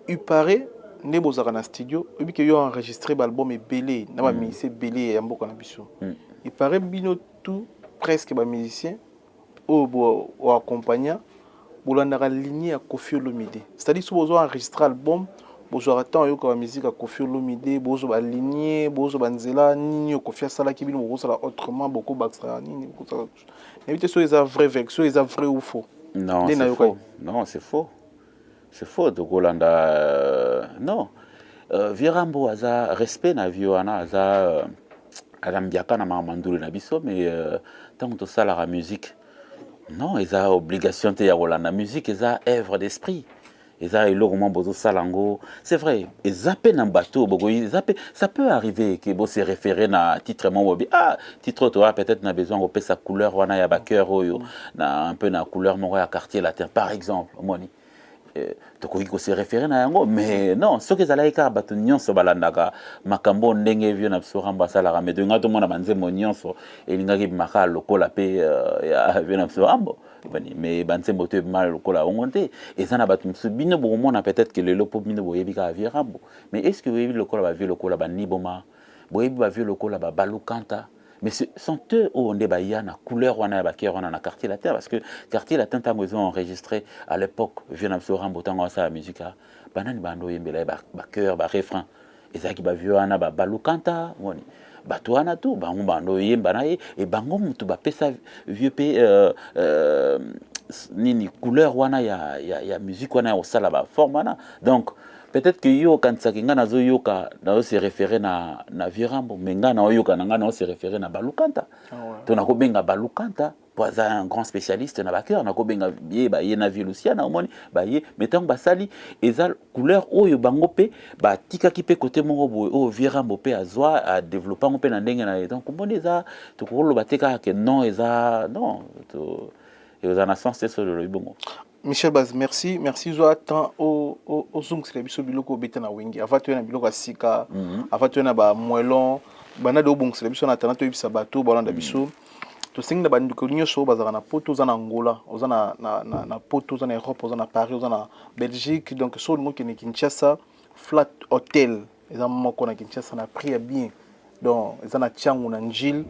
il paraît ne bozaka na studio obi ke yo enregistré l'album est belé na ba musicien belé ya mboka na biso il paraît bino tout presque ba musicien o accompagnant bolanda lignée à Koffi Olomide c'est-à-dire si vous enregistré album bozo attend yo ka musique à Koffi Olomide bozo ba lignée bozo banzela nini Koffi sala ki bino bozo sala autrement beaucoup baxra nini beaucoup ça éviter so les vrai version les vrai ou faux non c'est faux non c'est faux. C'est faux de Golanda. Non. Virambo aza respect na viwana aza alambiaka na mamandulu na biso mais tant que ça la musique. Non, ils ont obligation de faire la musique, ils ont œuvre d'esprit. Ils ont énormément besoin de salango. C'est vrai, ils appellent un bateau, ça peut arriver que vous se référez à titre mobi. Ah, titre toi peut-être n'a besoin de sa couleur wana ya backer na un peu na couleur mon à quartier latin par exemple, moni. Toko se référer na yango mais non ce que zalaika bato nyonso balandaka makambo ndenge vio na biso ramba sala mais de ngato mona banzemo nyonso elingaki maka lokola pe ya vio na biso rambo mais banzemo te mal lokola ongonte et ça na bato bino bo mona peut-être que le lopo bino boyebika vio rambo mais est-ce que vous lokola ba vio lokola ba niboma boyebi ba vio lokola ba balukanta. Mais ce sont eux où on est na couleur on a na quartier latin parce que quartier latin tant ils ont enregistré à l'époque vieux na Rambo tango ça la musique banani bando yembela ba cœur ba refrain ezaki ba vieux ana ba balukanta woni bato wana tout bango bando yemba na et bango mutu ba pesa vieux pe nini couleur wana ya musique wana au sala ba forme wana donc peut-être que yo quand ça kinga nazo yoka na se référer na Virambo mais nga na yoka na se référer na balukanta to na ko benga balukanta pour un grand spécialiste na baker na ko benga bié ba yena Luciana omoni ba yé mettons ba sali eza couleur oyo bango pe ba tika ki pe côté mongo boy o Virambo pe azwa a développer on pe na ndenge na donc omoni eza to ko lo bateka que non eza non to et aux nations c'est sur le bon. Michel Baz, merci. Merci zo attend au zoom c'est biso biloko beta na wingi. Avant tu na biloko asika, avant tu na ba moelon, bana do bon c'est biso na tana to ibisa bato balanda biso. To sing na bandu ko nyosho bazaka na poto za na Angola, oza na poto za na Europe, oza na Paris, oza na Belgique, donc so le mot qui est Kinshasa, Flat Hotel, eza moko na Kinshasa na prix bien. Donc eza na Tiangu na Njil.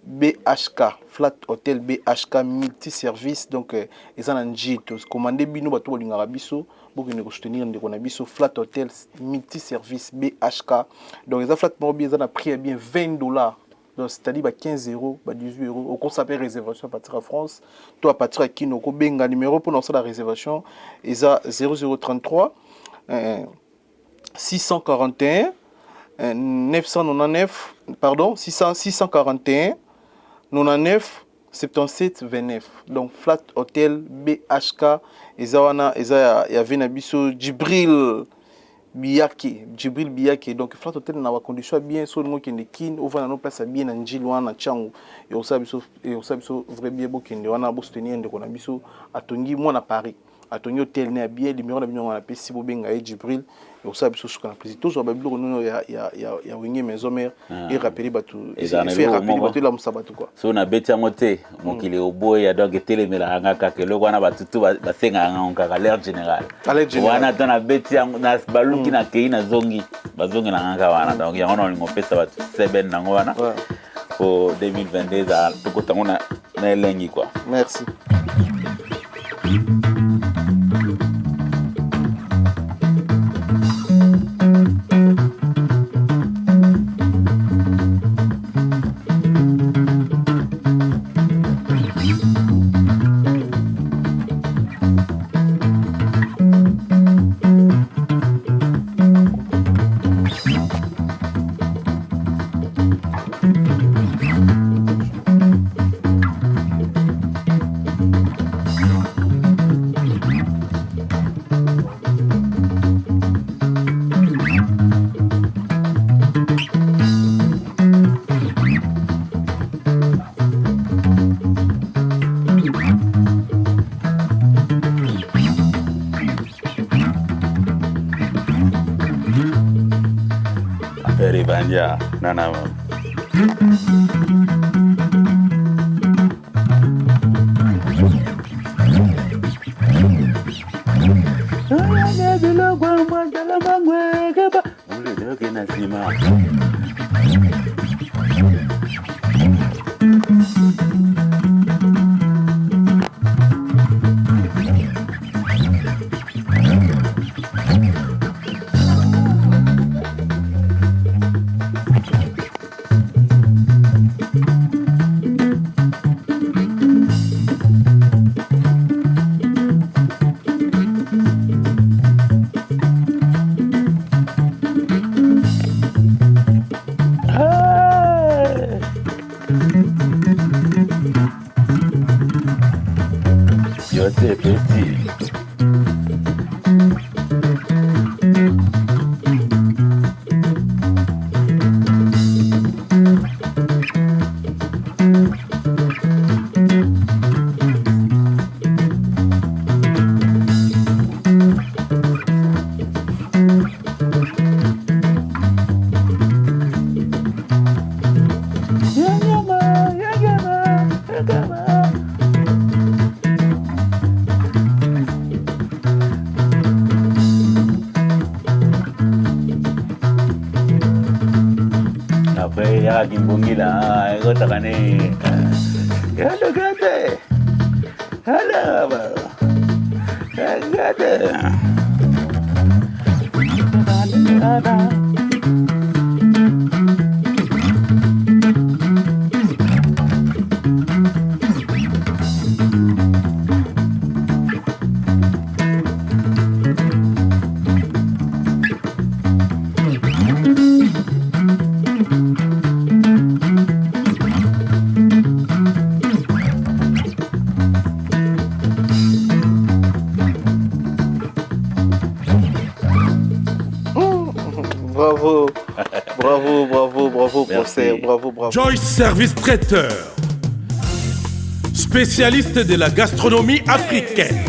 BHK, Flat Hotel BHK multi-service, donc ils ont un J, commandé bino bato bolingaka biso, pour ne soutenir ndeko na biso Flat Hotel multi-service BHK. Donc ils ont flat mobile, ils ont pris bien $20. Donc c'est-à-dire 15 €, 18 €. Au cours s'appelle réservation à partir de France, toi à partir de Kinoko benga numéro pour lancer la réservation, ils ont 0033 641 999 pardon 641 99 77 29. Donc Flat Hotel BHK ezawana eza ya vena biso Djibril Biyake donc Flat Hotel na ba condition bien so ngo kende kin over na no place bien na njilwa na changu et on sabiso vrai bien bokende wana bo soutenir ndeko na biso atongi mo na Paris atongi hotel na bien numéro na bino na pesi bo benga Djibril et on sabiso suka na président toujours ba biloko no ya wingi maison mère et rappeler batu et faire rappeler batu la musabatu quoi so na beti ngote mokile oboya donc telemela ngaka ke loko na batutu ba senga ngaka l'air général wana tana beti na baluki na kei na zongi bazongi na ngaka wana donc yango na ngopesa batu seben nango wana pour 2022 za tukotango na elengi quoi. Merci. Very Bandia, Nana. Après, il y a Gimbongi là, il y a Takane. Il y a le gâte. Alors, il y a le gâte. Bravo, professeur, bravo. Joyce Service Traiteur, spécialiste de la gastronomie africaine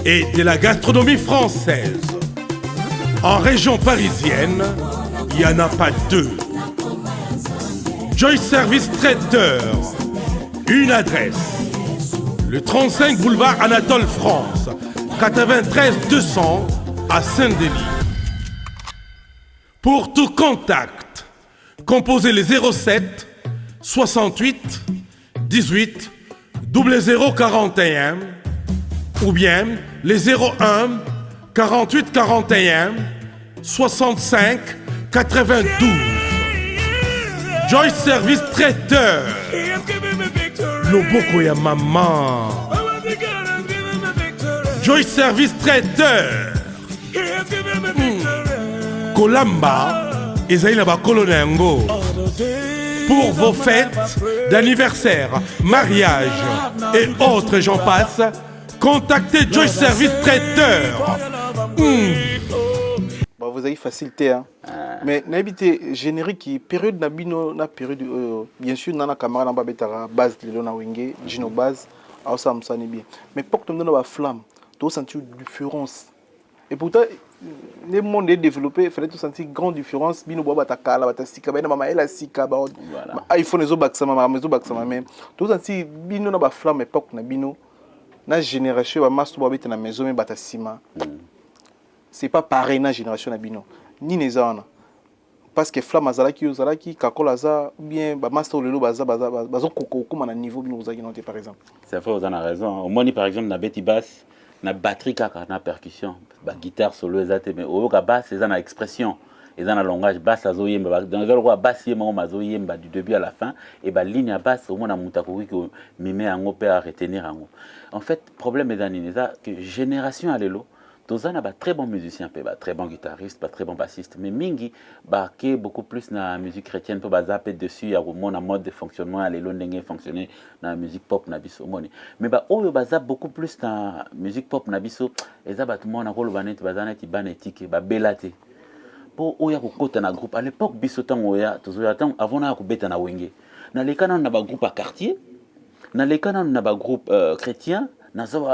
et de la gastronomie française. En région parisienne, il n'y en a pas deux. Joyce Service Traiteur, une adresse. Le 35 boulevard Anatole France, 93 200 à Saint-Denis. Pour tout contact, composez les 07 68 18 0041 ou bien les 01 48 41 65 92. Joyce Service Traiteur. Loboko ya maman. Joyce Service Traiteur. Kolamba Ezaïna Bakolo Nengo. Pour vos fêtes d'anniversaire, mariage et autres j'en passe, contactez Joyce Service Traiteur. Vous avez facilité, hein. Mais n'habitez générique qui période nabino na période bien sûr nana camarade na babetara base lelo na wenge Gino base au samsani bien. Mais pour que nous na flamme, tu sentir différence. Et pourtant le monde est développé, il fallait tout sentir grande différence. Bino boba takala batasika bena mama ela sika ba iPhone zo baksama ma mezo baksama même. Tout sentir bino na ba flamme époque na bino na génération ba master babeta na maison mais batasima. C'est pas pareil na génération na bino. Ni nezana. Parce que flamme azalaki ozalaki kakola za bien ba master lelo baza koko comme na niveau bino ozaki noté par exemple. C'est vrai, vous en avez raison. Au moins par exemple na beti basse, na batterie kaka na percussion, ba guitare solo ezate mais au ka basse c'est na expression. Et dans le langage basse azoyemba dans le roi basse yemba mazoyemba du début à la fin et ba ligne basse au moins na mutakuri que mimé ango peut retenir ango. En fait, problème est dans que génération alelo Tozana ba très bon musicien, ba très bon guitariste, ba très bon bassiste, mais mingi ba qui beaucoup plus na musique chrétienne pour ba zapper dessus ya mon mode de fonctionnement aller londenge fonctionner na musique pop na biso moni. Mais ba oyo ba zap beaucoup plus na musique pop na biso et za ba tout monde na ko lobanet ba zaneti banetike ba belate. Pour oya ko kota na groupe à l'époque biso tango oya tozoya tango avant na ko beta na wenge. Na lekana na ba groupe à quartier, na lekana na ba groupe chrétien. nazo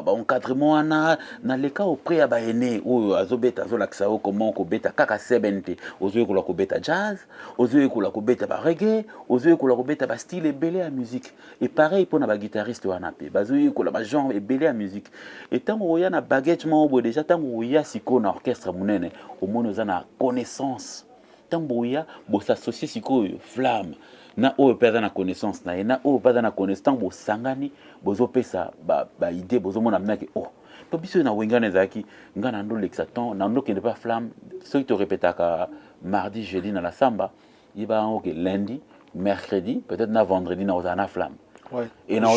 encadrement wana na leka auprès ya baene oyo azobeta azolakisa o comment kobeta kaka 70 ozoyekola kobeta jazz ozoyekola kobeta ba reggae ozoyekola kobeta ba style ebele ya musique et pareil pour na ba guitariste wana pe bazoyekola ba genre ebele ya musique et tango oya na baguette mo déjà tango oya siko na orchestre munene au moins oza na connaissance tango oya bo s'associer siko flamme na oyo perdre na connaissance na na oyo perdre na connaissance bo sangani bozo pesa ba idée bozo mona mnaki oh to biso na wengana ezaki ngana ndo l'exaton na ndo kende pas flamme ce qui te répétaka mardi jeudi na la samba il va OK lundi mercredi peut-être na vendredi na ozana flamme ouais et na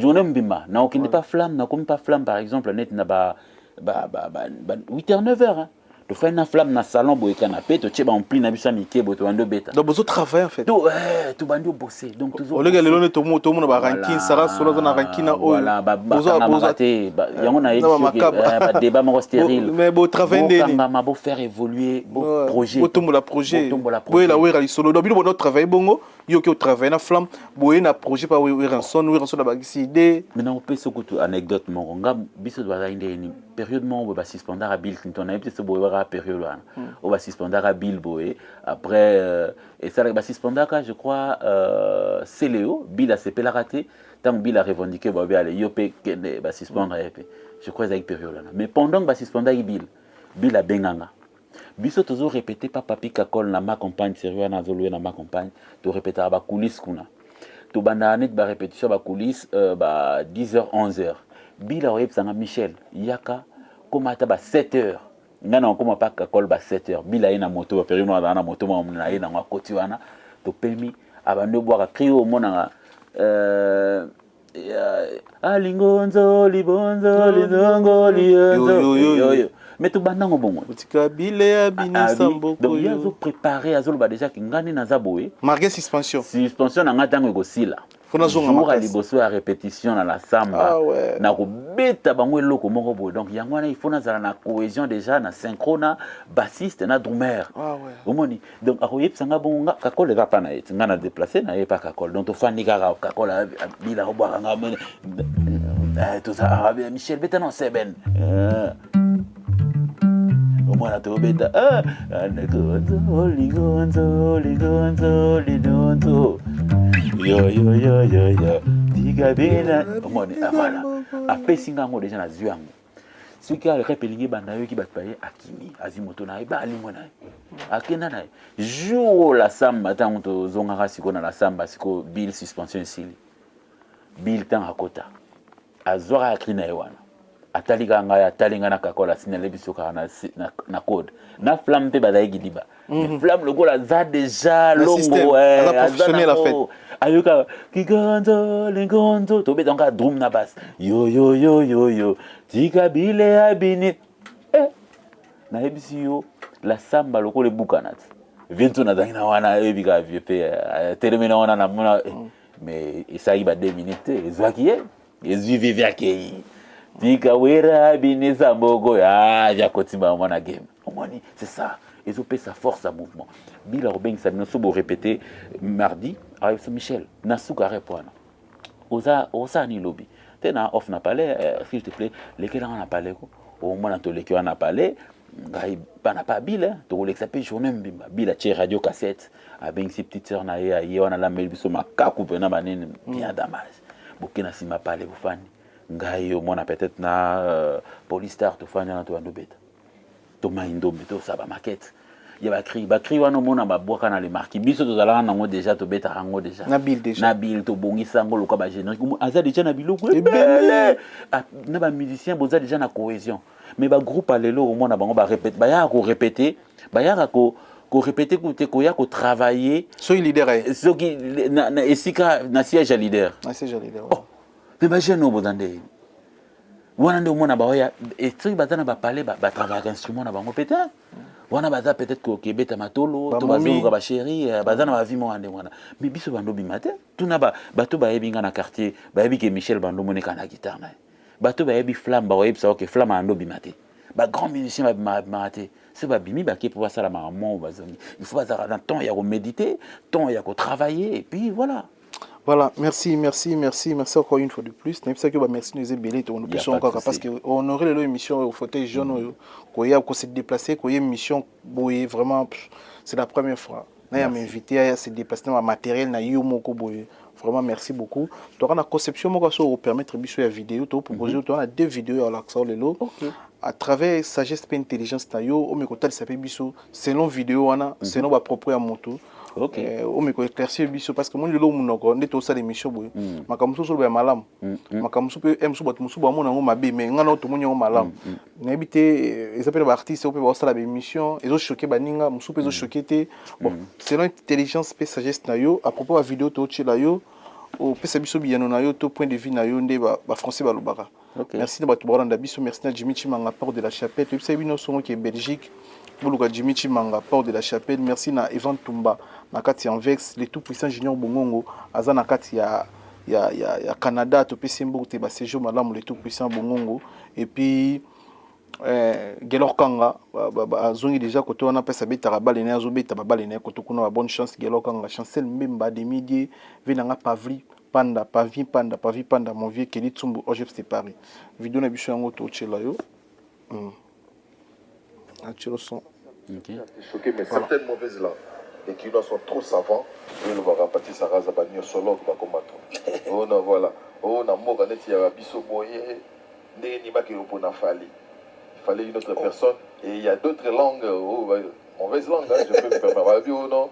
journée mbimba na okende pas flamme na comme pas flamme par exemple net na 8h 9h hein. Tu fais une flamme dans le salon, tu canapé, tu es en plein abus amitié, tu vas bêta. Donc vous travaillez en fait. Tu vas bosser. Donc toujours. Au lieu de le tout le monde va ranking, Sarah solo dans la ranking au. Voilà, il y a un débat stérile. Mais vous travaillez vous faire évoluer vos projets. Vous tombez la projet. Oui, là où est solo. Donc vous travaillez bongo, yo qui travaille na flamme, vous na projet pas où ranson la bague idée. Maintenant on peut se couper anecdote mon gars, biso doit une période où on va suspendre à Bill Clinton, et puis c'est période là on va suspendre à Bill Boé après et ça va suspendre je crois c'est Léo Bill a CP la raté tant Bill a revendiqué va aller yopé va suspendre je crois avec période là mais pendant que va suspendre Bill a benganga biso toujours répéter papa pika col na ma campagne sérieux na zolo na ma campagne to répéter ba coulisses kuna to banda net ba répétition ba coulisses 10h 11h Bill a repsanga Michel yaka comme ata ba 7h ngana okoma pa kakol ba 7h bila ina moto ba période na moto ma na ina ngwa koti wana to permis abande boire crio mona lingonzo libonzo lidongo liyo mais to bandango bongo tika bile ya binisa mboko donc il a préparé azolo ba déjà ngani na zaboé marqué suspension na ngatango ekosila jour à liboso à répétition dans la samba na kobeta bango eloko moko boye donc yango wana il faut nazala na cohésion déjà na synchrona bassiste na drummer omoni donc akoyebisanga bongo kakole eza pa na ye nga na déplacé na ye pa kakole donc tofandi kaka kakole bila obwakanga toza Michel beta non seben omwana tobeta ligonzo lidonzo yo diga bena omone voilà après singa ngo déjà na zuango soki a repelingi banda yo ki batpaye akimi azimoto na ba alingo na akenda na jour la samba tango to zonga siko na la samba siko bill suspension sili bill tan akota azora akrina ewana atalika ngaya talinga na kakola signale biso ka na code na flamme pe badayi gidiba flamme le gola za déjà longo professionnel en fait ayoka kigonzo lingonzo to be donc drum na basse yo tika bile abini na ebisi yo la samba loko le bukanat vinto na dangina wana ebika vieux pe termina wana na mona mais ça y va 2 minutes ezwaki ezivi vyake tika wera abini zambogo ya kotimba mwana game omoni c'est ça ils ont payé sa force à mouvement. Bila Robin ça nous a répété mardi avec Michel Nasuka répondre. Osa ni lobby. Tena off na parlé s'il te plaît, lesquels on a parlé au moins dans lesquels on a parlé, ngai bana pas Bila, to l'exaper journée mbimba. Bila chez radio cassette, avec ses petites sœurs na ye on a la mail biso makaku pena banene bien dommage. Bokena si m'a parlé vous fani. Ngai au moins peut-être na Polystar to fani na to andobeta. Thomas Indombe to ça ba maquette il ba cri wana mona ba boka na le marquis biso to zala na ngo déjà to beta rango déjà na bil to bongisa ngo loka ba générique aza déjà na biloko ebele na ba musicien boza déjà na cohésion mais ba groupe alelo au mona bango ba répéter ba ya ko répéter ba ya ko répéter ko ya ko travailler soy leader so qui na esika na siège leader oh mais ba jeune obodande wana ndio mona baoya et truc bazana ba parler ba travailler instrument na bango peut-être wana baza peut-être ko kebeta matolo to bazo ba chéri bazana ba vimo ande wana mais biso bando bimate tuna ba bato ba yebinga na quartier ba yebi ke Michel bando moneka na guitare na bato ba yebi flamme ba yebisa que flamme ando bimate ba grand musicien ba mate c'est ba bimi ba ke pour ça la maman bazongi il faut bazara dans temps ya ko méditer temps ya ko travailler et puis voilà. Voilà, merci encore une fois de plus. C'est ça que merci nous aider on peut encore parce que on aurait l'émission au fauteuil jaune qu'on se déplacer qu'on émission boye vraiment c'est la première fois. N'a m'invité à se déplacer dans matériel na yo moko boye. Vraiment merci beaucoup. Donc on a conception moko so permettre biso ya vidéo to proposer on a 2 vidéos à l'accent lelo. À travers sagesse et intelligence na yo o me ko ça peut biso selon vidéo wana selon ba propre à moto. Ok. On me éclaircir biso parce que moi le monoko ndeto ça l'émission boy makamuso so ba malam makamuso pe emso bat muso ba mona ngoma be mais ngana to munyo malam na habité ils appellent ba artiste pe ba ça la émission ils ont choqué ba ninga muso pe zo choqué té bon selon intelligence pe sagesse na yo à propos de la vidéo to chila yo au pe sa biso biano na yo to point de vue na yo nde ba français ba lobaka. Merci de battre Boranda biso merci na Jimmy Chimanga port de la Chapelle tu sais bino son qui est Belgique Boluka Jimmy Chimanga port de la Chapelle merci na Evan Tumba na kati en Vex les tout puissants junior Bongongo aza na kati ya Canada to pesimbo te ba séjour malamu les tout puissants Bongongo et puis Gelor Kanga azongi déjà koto wana pesa betara balene azobeta ba balene koto kuna bonne chance Gelor Kanga chancel memba de midi venanga Pavli Panda Pavi Panda mon vieux Kelly Tsumbu Ojep c'est Paris vidéo na biso yango to chela yo tu le sens choqué mais certaines mauvaises là les Kinois sont trop savants et le va rapatir sa race à banir solo va combattre oh non voilà oh na moga net ya biso boye ndeni ba ki opona fali il fallait une autre personne et il y a d'autres langues mauvaises langues je peux me permettre oh non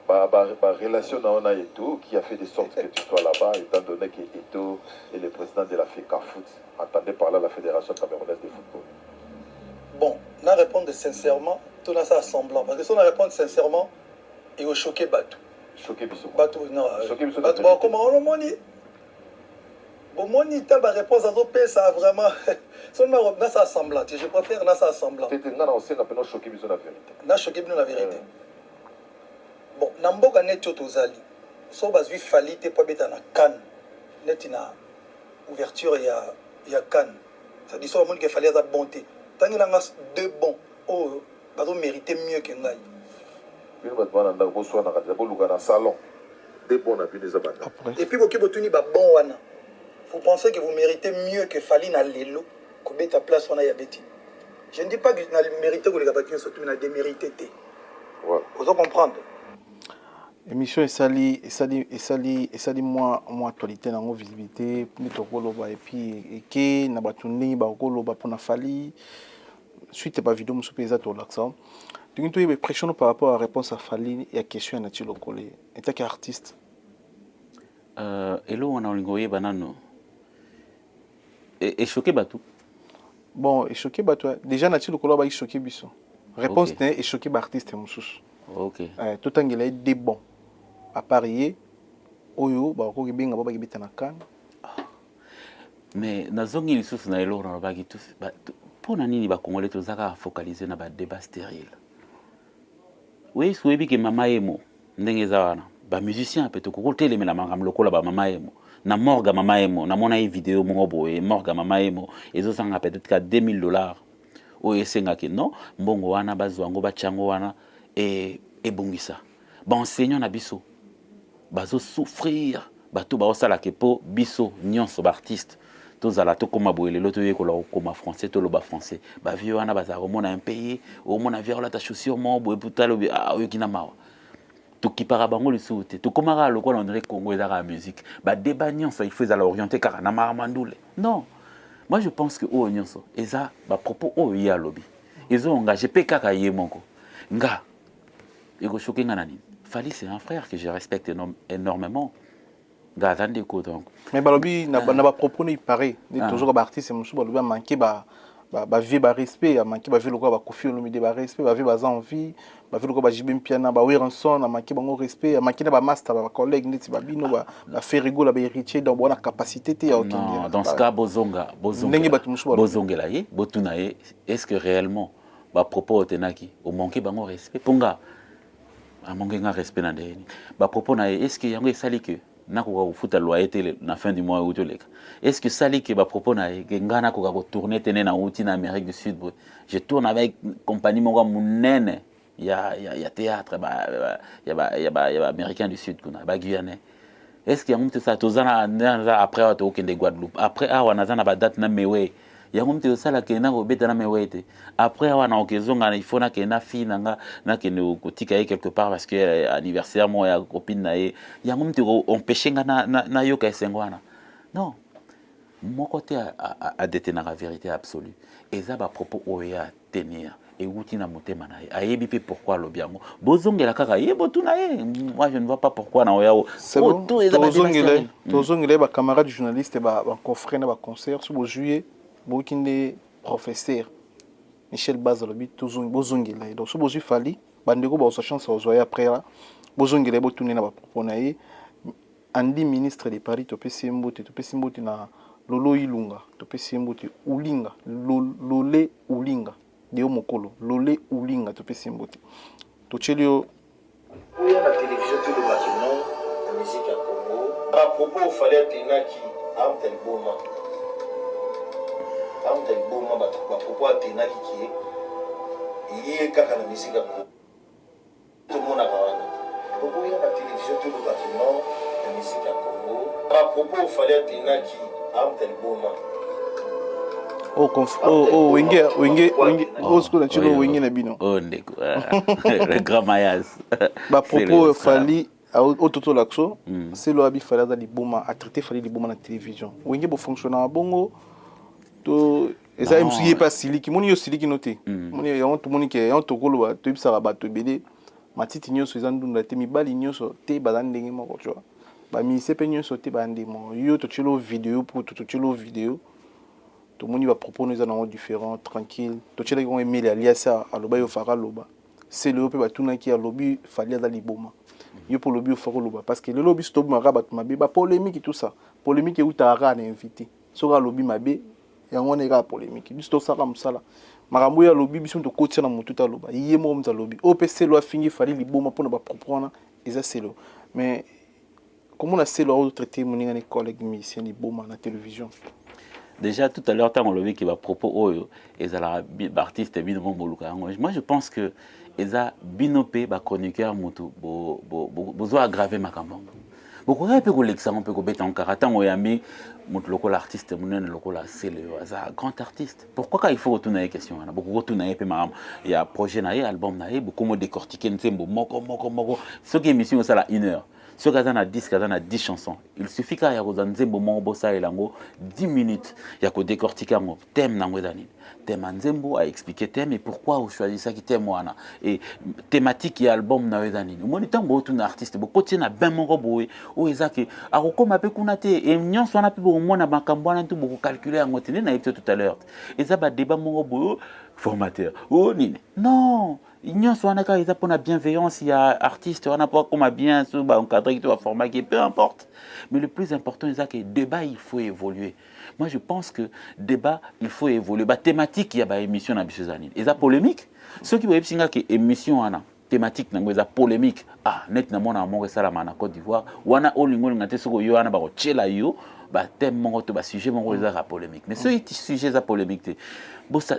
relation on a Eto qui a fait de sorte que tu sois là-bas étant donné que Eto est le président de la FECAFOOT entendait par là la Fédération camerounaise de football. Bon, on répondre sincèrement, tout ça semblant parce que si on répond sincèrement il va choquer Batou. Choquer Bissou. Batou non. Choquer Bissou. Batou comment on moni? Bon moni ta réponse à l'OP ça vraiment si on a ça semblant, je préfère ça semblant. Tu es on sait qu'on choquer Bissou la vérité. Na choquer Bissou la vérité. Bon, namboka net tozali. So bazui fali te po beta na Cannes. Net na ouverture ya Cannes. Ça dit so monde que fallait être bonté. Tant il y a deux bons oh bazo mériter mieux que ngai. Bino batwana nda ko so na ka boluka na salon. Deux bons na bino zabana. Et puis boki botuni ba bon wana. Vous pensez que vous méritez mieux que fali na lelo ko beta place wana ya beti. Je ne dis pas que na mériter que les gabatini surtout na démérité te. Voilà. Vous comprendre. Émission et sali moi actualité na ngo visibilité ni tokoloba et puis que na batundi ba koloba pona fali suite pas vidéo musu pesa to l'accent donc tu es pression par rapport à réponse à fali et à question na ti lokole et ta artiste elo wana olingoye banano et choqué Batou bon et choqué Batou déjà na ti lokolo ba choqué biso réponse okay. Et choqué ba artiste musu OK tout angela des bons à parier oyo ba ko benga ba bita na kan mais nazongi lisusu na elo na ba gitu pona nini ba congolais tozaka focaliser na ba débat stérile oui souebi ke mama emo ndenge za wana ba musicien peut ko telemela mangam lokola ba mama emo na morga mama emo na mona vidéo mo boye morga mama emo ezo sanga peut-être ka $2000 o esenga ke non mbongo wana bazwango ba chango wana et bongisa ba enseignant na biso bazo souffrir bato ba osala ke po biso nyonso ba artiste tozala to koma boyele loto yekola koma français to loba français ba vieux wana baza komona impayé au mona viola ta chaussure mo boye putalo oyokina mawa to kipara bango le souté to komara lokola on dirait Congo ezaka musique ba débat nyonso il faut ezala orienté car na maramandule non moi je pense que o nyonso eza ba propos o ya lobby ils ont engagé pekaka yemonko nga ego choqué nganani Fali c'est un frère que je respecte énormément gazande ko donc mais balobi na ba propos il paraît toujours ba artiste musu balobi manquer ba vie ba respect a manquer ba vie lokola ba Koffi Olomide ba respect ba vie ba envie ba vie lokola ba Jibim Piana ba Werenson a manquer bango respect a manquer ba master ba collègue neti ba bino ba Ferrigo la ba héritier donc bona capacité te ya non dans ce cas bozonga ndenge ba musu bozongela ye botuna ye est-ce que réellement ba propos tenaki au manquer bango respect ponga a manquer un respect na ndeni ba propos na est-ce que yango esali que nakoka kofuta loyauté na fin du mois ou toleka est-ce que sali que ba propos na que ngana koka ko tourner tene na outi na Amérique du Sud je tourne avec compagnie moko munene ya théâtre ya américain du Sud kuna ba Guyanais est-ce qu'il y a un ça tozana après wa to kende Guadeloupe après awa nazana ba date na mewe ya ngomte sala kena ko beta na mewe te après awa na okezonga il faut na kena fi nanga na kene kotika ye quelque part parce que anniversaire mo ya copine na ye ya ngomte empêcher nga na yoka esengwana non mon côté a détenir la vérité absolue et ça ba propos oya tenir et outi na motema na ye ayebi pe pourquoi lo biango bozongela kaka ye botuna ye moi je ne vois pas pourquoi na oya c'est bon tozongela ba camarades journalistes ba confrères na ba concert sur juillet bokinde professeur Michel Bazalobi bozongela donc so bozu fali bandeko ba sa chance ozoya après là bozongela botuna na ba propos na ye andi ministre de Paris topesi mbote na Lolo Ilunga, topesi mbote Ulinga, Lole Ulinga, Deo Mokolo, Lole Ulinga, topesi mbote. Tochelio. Oui, la télévision, tout le bâtiment, la musique à Congo. À propos, il fallait tenir qui Amtel Boma. Amtel Boma, à propos, à tenir qui est. Il y a quand la musique à Congo. Tout le monde a parlé. À propos, il y a la télévision, tout le bâtiment, la musique à Congo. À propos, il fallait tenir qui le grand maillage. Bah propos fali au toto laxo, c'est le abi fali dans les boma à traiter fali les boma na télévision. Wenge bo fonctionner bongo to eza msuye pas siliki moni yo siliki noté. Moni ya to moni ke ya to kolo to ibsa ba to bele matiti nyoso eza ndunda te mibali nyoso te bazandenge moko tu vois. Ba mi sepe nyoso te bande mo yo to chelo vidéo pour to chelo vidéo to moni va proposer des anons différents tranquille to chelo ko email alias a loba yo fara loba c'est le pe ba tuna ki a lobby fali za liboma yo pour lobby fara loba parce que le lobby stop ma rabat mabe ba polémique et tout ça polémique et utara na invité so ga lobby mabe ya ngone ga polémique bisto ça comme ça là makambo ya lobby biso to kotia na mutu ta loba yé mo mza lobby OPC lo fingi fali liboma pour na ba proposer eza c'est le mais comment on a essayé de traiter mon collègue musicien de Boma à la télévision? Déjà tout à l'heure, quand on l'a vu qu'il va propos oyo, et artiste binomo moluka. Moi je pense que les binopé ba chroniqueur moto bozo aggraver ma campagne. Beaucoup de gens l'exemple peut bêter en karatan ou yami moto local artiste monen local c'est le grand artiste. Pourquoi quand il faut retourner les questions? Beaucoup retourner pe maram il y a projet na album na beaucoup mo décortiquer ntembo moko ce qui émission ça la 1 heure. Ce gazan a 10, gazan a 10 chansons. Il suffit qu'il y ait un Nzembo Bossa et Lango 10 minutes. Il y a qu'à décortiquer un thème dans le thème Nzembo a expliqué thème et pourquoi on choisit ça qui thème wana et thématique et album na wedani. Moi ni tant un artiste bo côté na ben mon robo o ezaki a ko ma pe kunate et nyon so na pe bo mo na makambo na tout beaucoup calculer en ngotene na tout à l'heure. Et ça ba débat mon robo formateur. Oh nini. Non. Ignon soit on a pour la bienveillance, il y a artiste, on n'a pas comme bien sur un cadre qui doit former, peu importe. Mais le plus important, c'est que le débat, il faut évoluer. Moi, je pense que le débat, il faut évoluer. La thématique, il y a une émission dans les années. Et la polémique, ceux qui veulent dire que l'émission, thématique, la polémique, net, na mona amour et salama en Côte d'Ivoire, ou on a au lingo, on a tesoro yo, on a baro tchela yo, thème mon sujet mon la polémique. Mais ce sujet la polémique, bon ça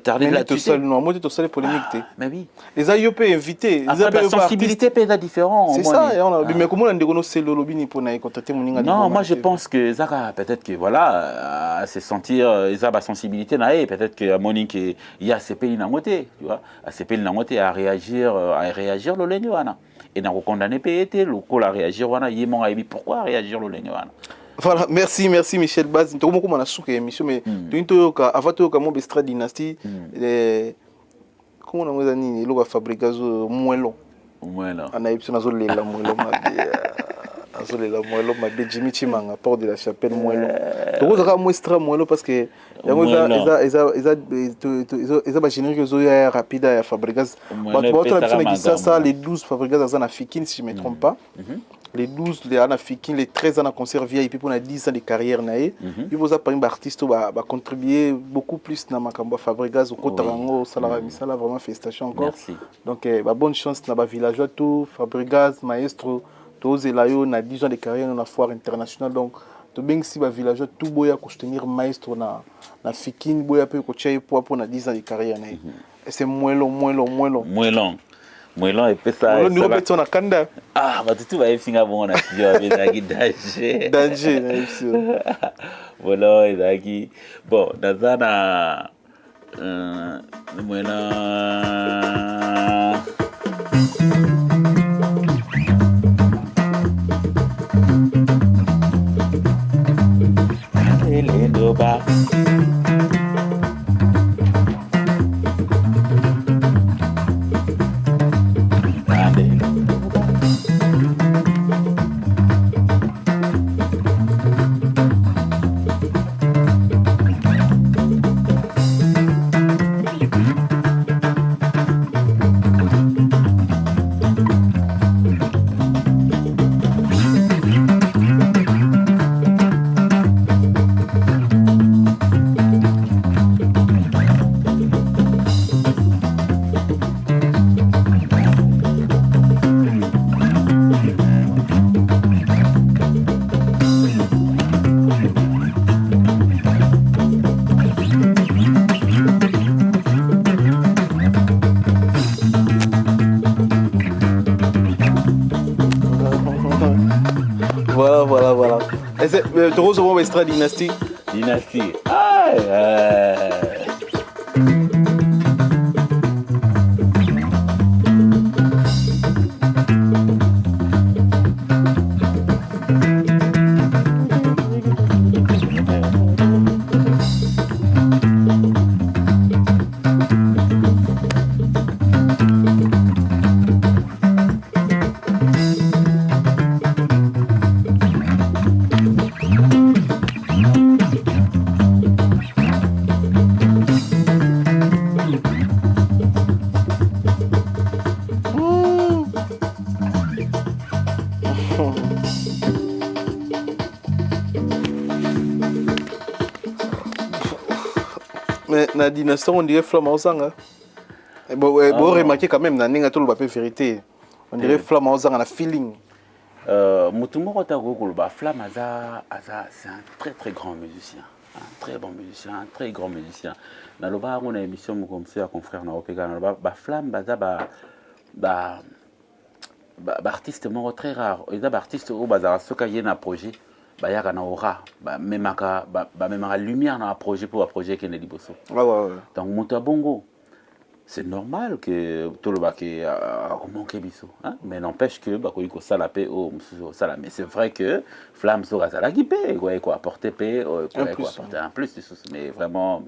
tarder là-dessus. Moi tu sais polémique. Mais oui. Les aïeux peut inviter. La sensibilité peut être différente. C'est ça. Mais comment on déconne c'est le lobby pour na contacter mon inga. Non, moi je pense que Zara peut-être que voilà, se sentir Zara sensibilité na peut-être que Monique il y a ces pays na moté, tu vois, à ces pays na moté à réagir le lenyoana. Et na condamner pété le col à réagir wana yémon aibi pourquoi réagir le lenyoana. Voilà, merci Michel Baz. Comment on a souké émission mais avant tout comme Bestra dynastie comment on a dit le fabriquer moellon. Moellon. On a eu sur la moellon ma Jimmy Chimanga port de la chapelle moellon. Donc on a Mestra moellon parce que ils ba générique zoya rapide à fabriquer. Ça les 12 fabriquer dans un Africain si je me trompe pas. Les 12 les Anafikin, les 13 ans à conserver et puis pour 10 ans de carrière naé il vous a pas un artiste va contribuer beaucoup plus dans ma camba Fabregas au Kotarango salarié misala vraiment félicitations encore. Merci. Donc bonne chance dans ba villageois tout Fabregas maestro tous elayo na 10 ans de carrière dans la foire internationale donc to bien si ba villageois tout boya ko soutenir maestro na Fikin boya pe ko chai pour na 10 ans de carrière naé. C'est moins long. Moelon et puis ça. On nous répète on a kanda. Ah, bah tout va y finir bon on a studio avec danger. Danger, Voilà, et daki. Bon, Nazana Moelon. Les doba. Voilà. Tu reçois mon extrait Dynasty. Dynasty. Mais la dynastie, on dirait Flamand Zanga. Bon, remarquez quand même, dans tout le vérité. On dirait Flamand Zanga, la feeling. Mutumoro Tagogulba, Flamaza, c'est un très très grand musicien. Un très bon musicien, un très grand musicien. Dans le bar, on a une émission comme ça, confrère, on a opéra, Flam, artiste mort très rare. Il y a des artistes au bazar, ceux qui ont un projet. Il y a un aura, même la lumière dans un projet pour un projet qui est liboso. Donc, Mutabongo, c'est normal que tout le bac est manqué biso. Mais n'empêche que ça la paix au ça. Mais c'est vrai que Flamme sera ça la qui paie, quoi apporter paix, quoi apporter un plus. Mais vraiment,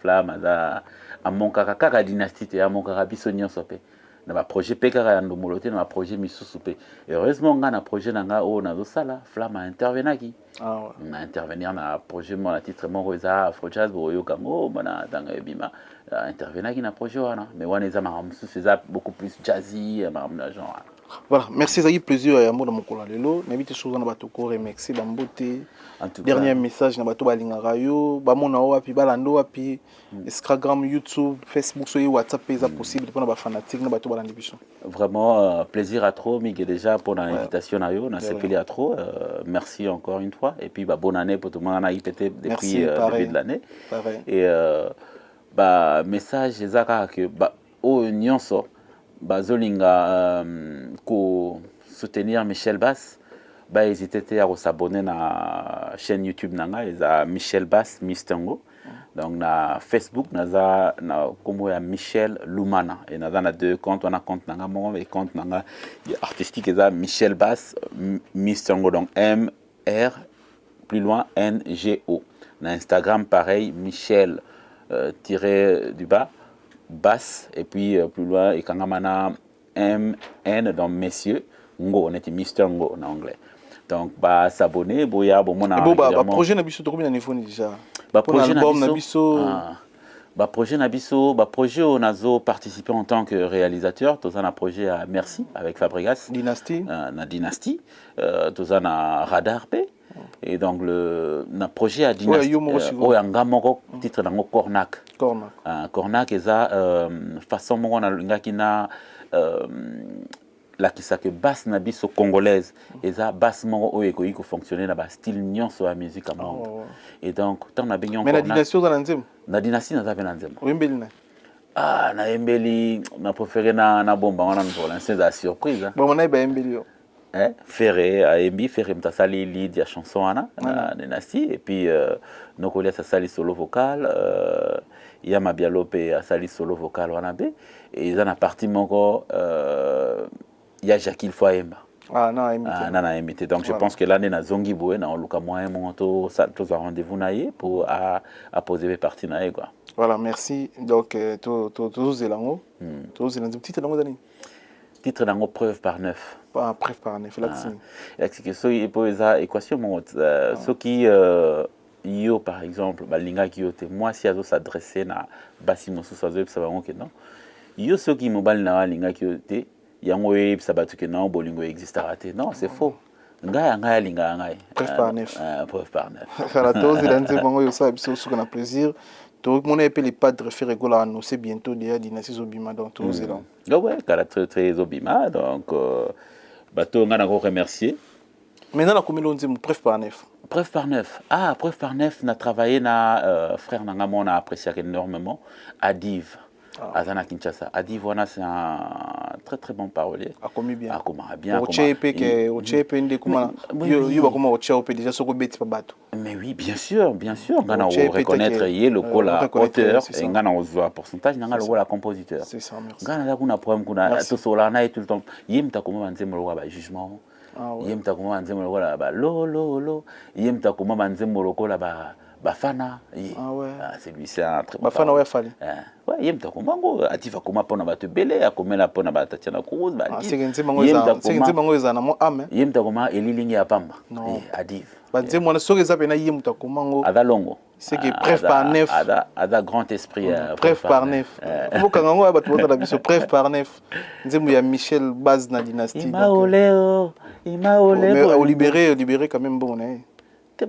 Flamme a mon caractère dynastie, a mon caractère bisonnion sopé. Dans le projet Pekara dans le projet Misusupe. Heureusement, dans le projet Flamme a intervenu. On a intervenu dans le projet, mon titre Morosa, Afro-Jazz, Boroyo Kango, dans le Bima. Intervenu dans le projet. Mais on est beaucoup plus jazzy, genre. Voilà, merci, ça y est plaisir à moi dans mon colalelo. N'invite chose dans bateau corps merci Bambote. Dernier message dans bateau balinga rayo, bamona wapi balando wapi, Instagram, YouTube, Facebook, soyez WhatsApp, c'est possible pour nos fanatiques dans bateau balandi bichon. Vraiment plaisir à trop, Miguel déjà pour l'invitation à yo, on a s'appelé à trop. Merci encore une fois et puis bonne année pour tout le monde on a IPT depuis le début de l'année. Et message ezaka que au nyonso bazolinga ko soutenir Michel Bass hésitez à s'abonner à la chaîne YouTube nanga eza Michel Bass Mistango donc na Facebook naza na comme Michel Lumana et naza na deux comptes on a compte nanga mon et compte nanga artistique eza Michel Bass Mistango donc MR plus loin NGO na Instagram pareil Michel tiré du bas Bass et puis plus loin et kangamana MN dans messieurs ngo on était Mister Ngo en anglais donc s'abonner boya bon mon projet na biso to combien de niveau déjà projet na biso projet on a participé en tant que réalisateur tous un projet à Merci avec Fabregas Dynasty na Dynasty tous un Radar P et donc le projet à Dynasty o yanga moko titre nango Cornac eza façon moko na lingaki na la kisaka basse na biso congolaise eza basse moko oyo ekoki ko fonctionner na ba style nyonso ya musique à monde et donc tant na benyo mais la dynastie dans nzembo na dynastie na zabe na nzembo oyembeli na Ah, na embeli, na préféré na bomba, on a pour l'instant la surprise. Bon, on a embeli. Ferré, à Embi, Ferré m'a sali lead ya chanson ana, na Nasti, et puis Nokolia sa sali solo vocal, Yama Bialope a sali solo vocal wanabe, et ils en a parti moko, ya Jacques Foyemba. Ah, non, imité. Ah, non, imité. Donc je pense que l'année na zongi boue, na oluka moyen monto, ça tous un rendez-vous naïe pour à poser les parties naïe quoi. Voilà, merci. Donc, tous les langues, tous les langues, petite langue d'année. Titre d'ango preuve par neuf. Pas preuve par neuf, là dessus. C'est que ce pour esa équation mon ce qui yo par exemple balinga qui yote moi si azo s'adresser na basi mosu sazo ça va que non. Yo ce qui mobile na linga qui yote yango e ça batu que non bolingo existe raté. Non, c'est faux. Ngaya linga ngai. Preuve par neuf. Preuve par neuf. Voilà, tous les langues bango yo ça biso qu'on a plaisir. Donc, mon appel les padres fait rigoler à nous, c'est bientôt déjà dynastie Zobima dans tous les langues. Ouais, très très Zobima, donc bateau on a encore remercié. Maintenant, la commune on dit preuve par neuf. Preuve par neuf. Ah, preuve par neuf, on a travaillé na frère Nangamo, on a apprécié énormément. Adiv, Azana Kinshasa. Adiv, c'est un très très bon parolier. A commis bien. A commis bien. Au Tchépe, comment yo comment au Tchépe déjà sur bête pas bateau. Mais oui, bien sûr, bien sûr. On a reconnaître y le col à auteur et on a un pourcentage, on a le rôle à compositeur. C'est ça, merci. On a un problème qu'on a tout sur la tout le temps. Yem ta comment on zemo le jugement. Yem ta comment on zemo le ba lo. Yem ta comment on zemo le col ba Bafana. Ah ouais. C'est lui, c'est un très bon. Bafana ouais fallait. Ouais, yem ta comment go ativa comment pona ba te belé, a comment la pona ba Tatiana Cruz ba. C'est que c'est mango za na mo ame. Yem ta comment elilingi ya pamba. Adiv. Ba nze mwana soki eza pena yem ta comment Ada longo. C'est que preuve par neuf. Ada grand esprit. Preuve par neuf. Mboka ngango ba tubota na biso preuve par neuf. Nzembo ya Michel Baz na dynastie. Ima oleo. Mais libéré quand même bon né.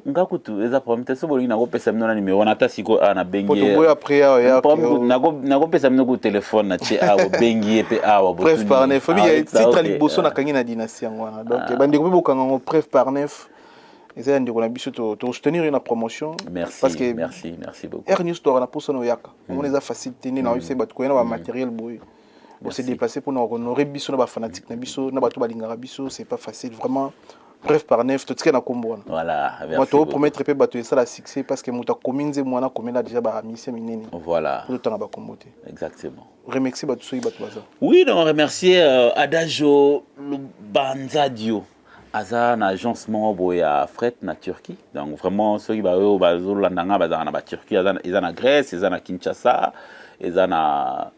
Ngakutu eza problème te so bolingi na kopesa mino na numéro na tasiko na bengi. Potoboy après ya. Na kopesa mino ko téléphone na che awo bengi pe awo botu. Preuve par neuf. Fobi ya titre liboso na kangi na dynastie ngwana. Donc bandi ko boka ngango preuve par neuf. Et ça ndiko na biso to soutenir une promotion. Merci. Parce que merci beaucoup. Air News to na poso no yaka. On les a facilité na yose bat ko na ba matériel boy. On s'est déplacé pour nous honorer biso na ba fanatique na biso na bato balingara biso, c'est pas facile vraiment. Preuve par neuf, tout ce qu'on a compris. Voilà, merci. Moi, tu promettre que bateau ça la succès parce que moi, tu as commis moi na commis là déjà ba mission minene. Voilà. Tout le temps ba comboté. Exactement. Remercier bateau so bateau ça. Oui, donc remercier Adagio Banzadio. Aza na agencement boya fret na Turquie. Donc vraiment ceux qui ba eux ba zolandanga ba na ba Turquie, ils en Grèce, ils en Kinshasa, ils en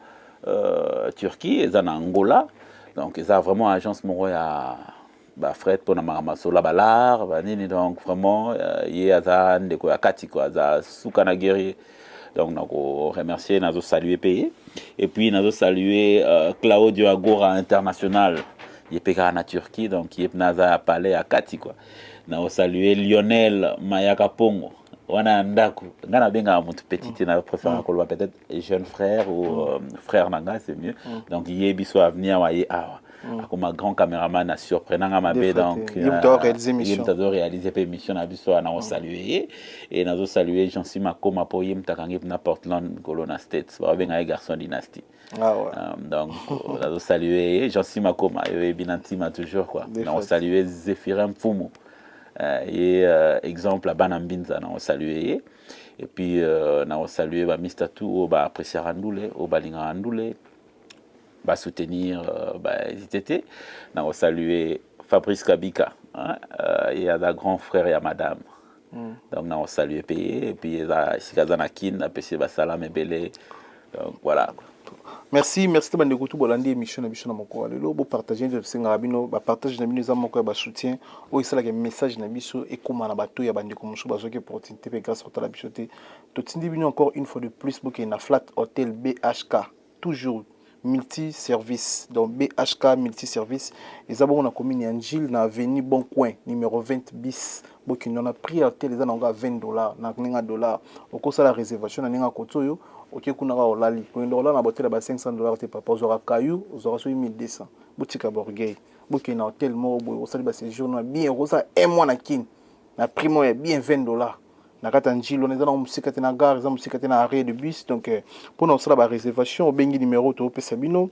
Turquie, ils en Angola. Donc ils ont vraiment agencement ya ba fret pour na masola balar ba nini donc vraiment y aza ndeko ya kati quoi za suka na guerrier. Donc nako remercier nazo saluer payer et puis nazo saluer Claudio Agora International yepeka na Turquie donc yep naza palais à kati quoi. Nazo saluer Lionel Mayaka Pongo wana ndaku ngana benga mutu petit na préfère ko peut-être jeune frère ou frère nanga c'est mieux. Donc yebi so avenir wa ye awa comme un grand caméraman a surprenant à ma baie donc il doit réaliser mission émission na biso na on saluer et nazo saluer Jean-Sim Makoma pour yim takangi na Portland Colonna States ba benga garçon dynastie donc nazo saluer Jean-Sim Makoma et binantima toujours quoi on saluer Zéphirin Mfumu et exemple à Banambinza on saluer et puis on saluer ba Mr Tou ba apprécier Randoulé au balinga Randoulé va soutenir ITT. Nous saluer Fabrice Kabika, il y a des grands frères et à madame. Donc nous saluer payé et puis il y a Sikazanakin, apprécié Salam et Belé. Donc voilà. Merci de bande kutu bolandi émission na biso na moko lelo bo partager de senga bino ba partage na bino za moko ba soutien o isala ke message na biso e koma na bato ya bande ko musu bazo ke opportunité pe grâce à la bichoté to tindi bino encore une fois de plus bo ke na Flat Hotel BHK toujours multi-service, donc BHK multi-service. Les abonnés on a commis en Gilles, na avenue Bon Coin, numéro 20 bis. Donc on a pris à tel on a $20, na $100. Au cours de la réservation, on a kotoyo, ok kuna ga olali. Pour $1 na botel ba $500 te papa, aura caillou, aura sur 1200. Boutique à Borgay. Donc on a hôtel mo, on sali ba séjour na bien, on ça un mois na kin. Na primo est bien $20. na kati ya njilo eza na mosika te na gare eza mosika te na arrêt de bus donc mpona osala baréservation obengi numéro toopesa bino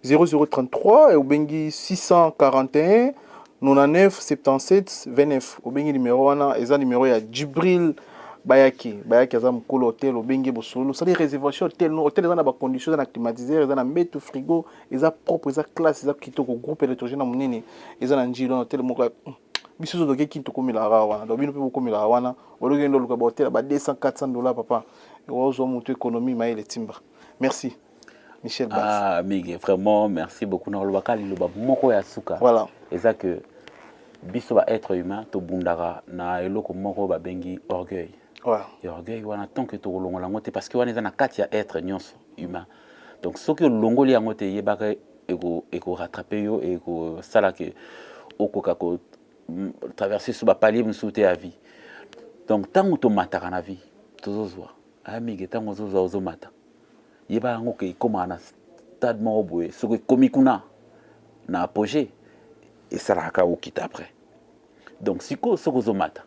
0033 obengi 641 99 77 29 obengi numéro wana eza numéro ya Djibril bayaki aza mokolo hotel obengi bosolo osali réservation hotel eza na bacondition eza na climatiseur eza na mbeto frigo eza propre eza classe eza kitoko groupe électrogène na monene eza na njilo na hotel moko biso tokeki tokomelaka wana donc bino mpe bokomelaka wana olokende oluka bahotel ba 200 400 dollars papa ozwa moto économie mayele timba merci Michel Bass. Ah, Miguel, vraiment, merci beaucoup. Nous voilà. Et ça que biso ba être humain, to bundara na eloko moko ba bengi orgueil. Ouais. Et orgueil wana tant que to longola ngote parce que wana eza na kati ya être nyonso humain. Donc ce que longoli ya ngote yebaka eko rattraper yo eko sala que okoka ko traverser sous ba palier msute ya vie. Donc tant to mataka na vie, tozozwa. Ah Miguel, tant ozo mata. Yeba yango ke ikoma na stade moko boye soki ekomi kuna na apogée esalaka okita après donc sikoyo soki ozomata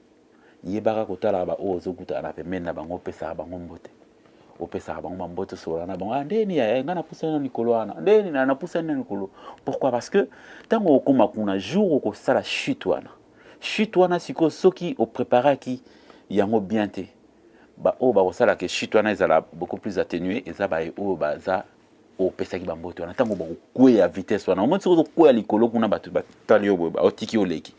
yebaka kotala baoyo ozokutana na pembeni na bango opesaka bango mbote opesaka bango bambote osola na bango ndeni ngai napusani na likolo wana ndeni napusani na likolo pourquoi parce que ntango okoma kuna jour okosala chute wana sikoyo soki opreparaki yango bien te oyo bakosala ke chute wana ezala beaucoup plus atténué eza baye oyo baza opesaki bambote wana ntango bakokweya vitesse wana omoni soki ozokweya likolo kuna bato batali yo boye baotiki oleki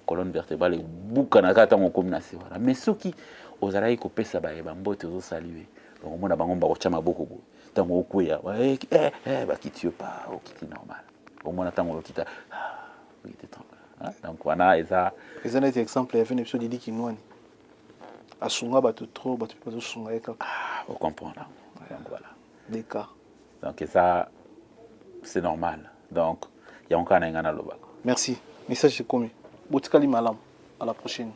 colonne vertébrale ebukana kaka ntango okomi na se wana mais soki ozalaki kopesa baye bambote ozosaliwe donc omona bango bakotya maboko boye ntango okweya bakiti yo pa okiti normal omona ntango okita okite tranquille donc wana eza neti exemple ya vene biso didi kinwani asunga bato trop bato pe bazosunga ye kaka vous comprenez donc voilà des cas donc ça c'est normal donc il y a encore un gana lobako merci message est commis botikali malam à la prochaine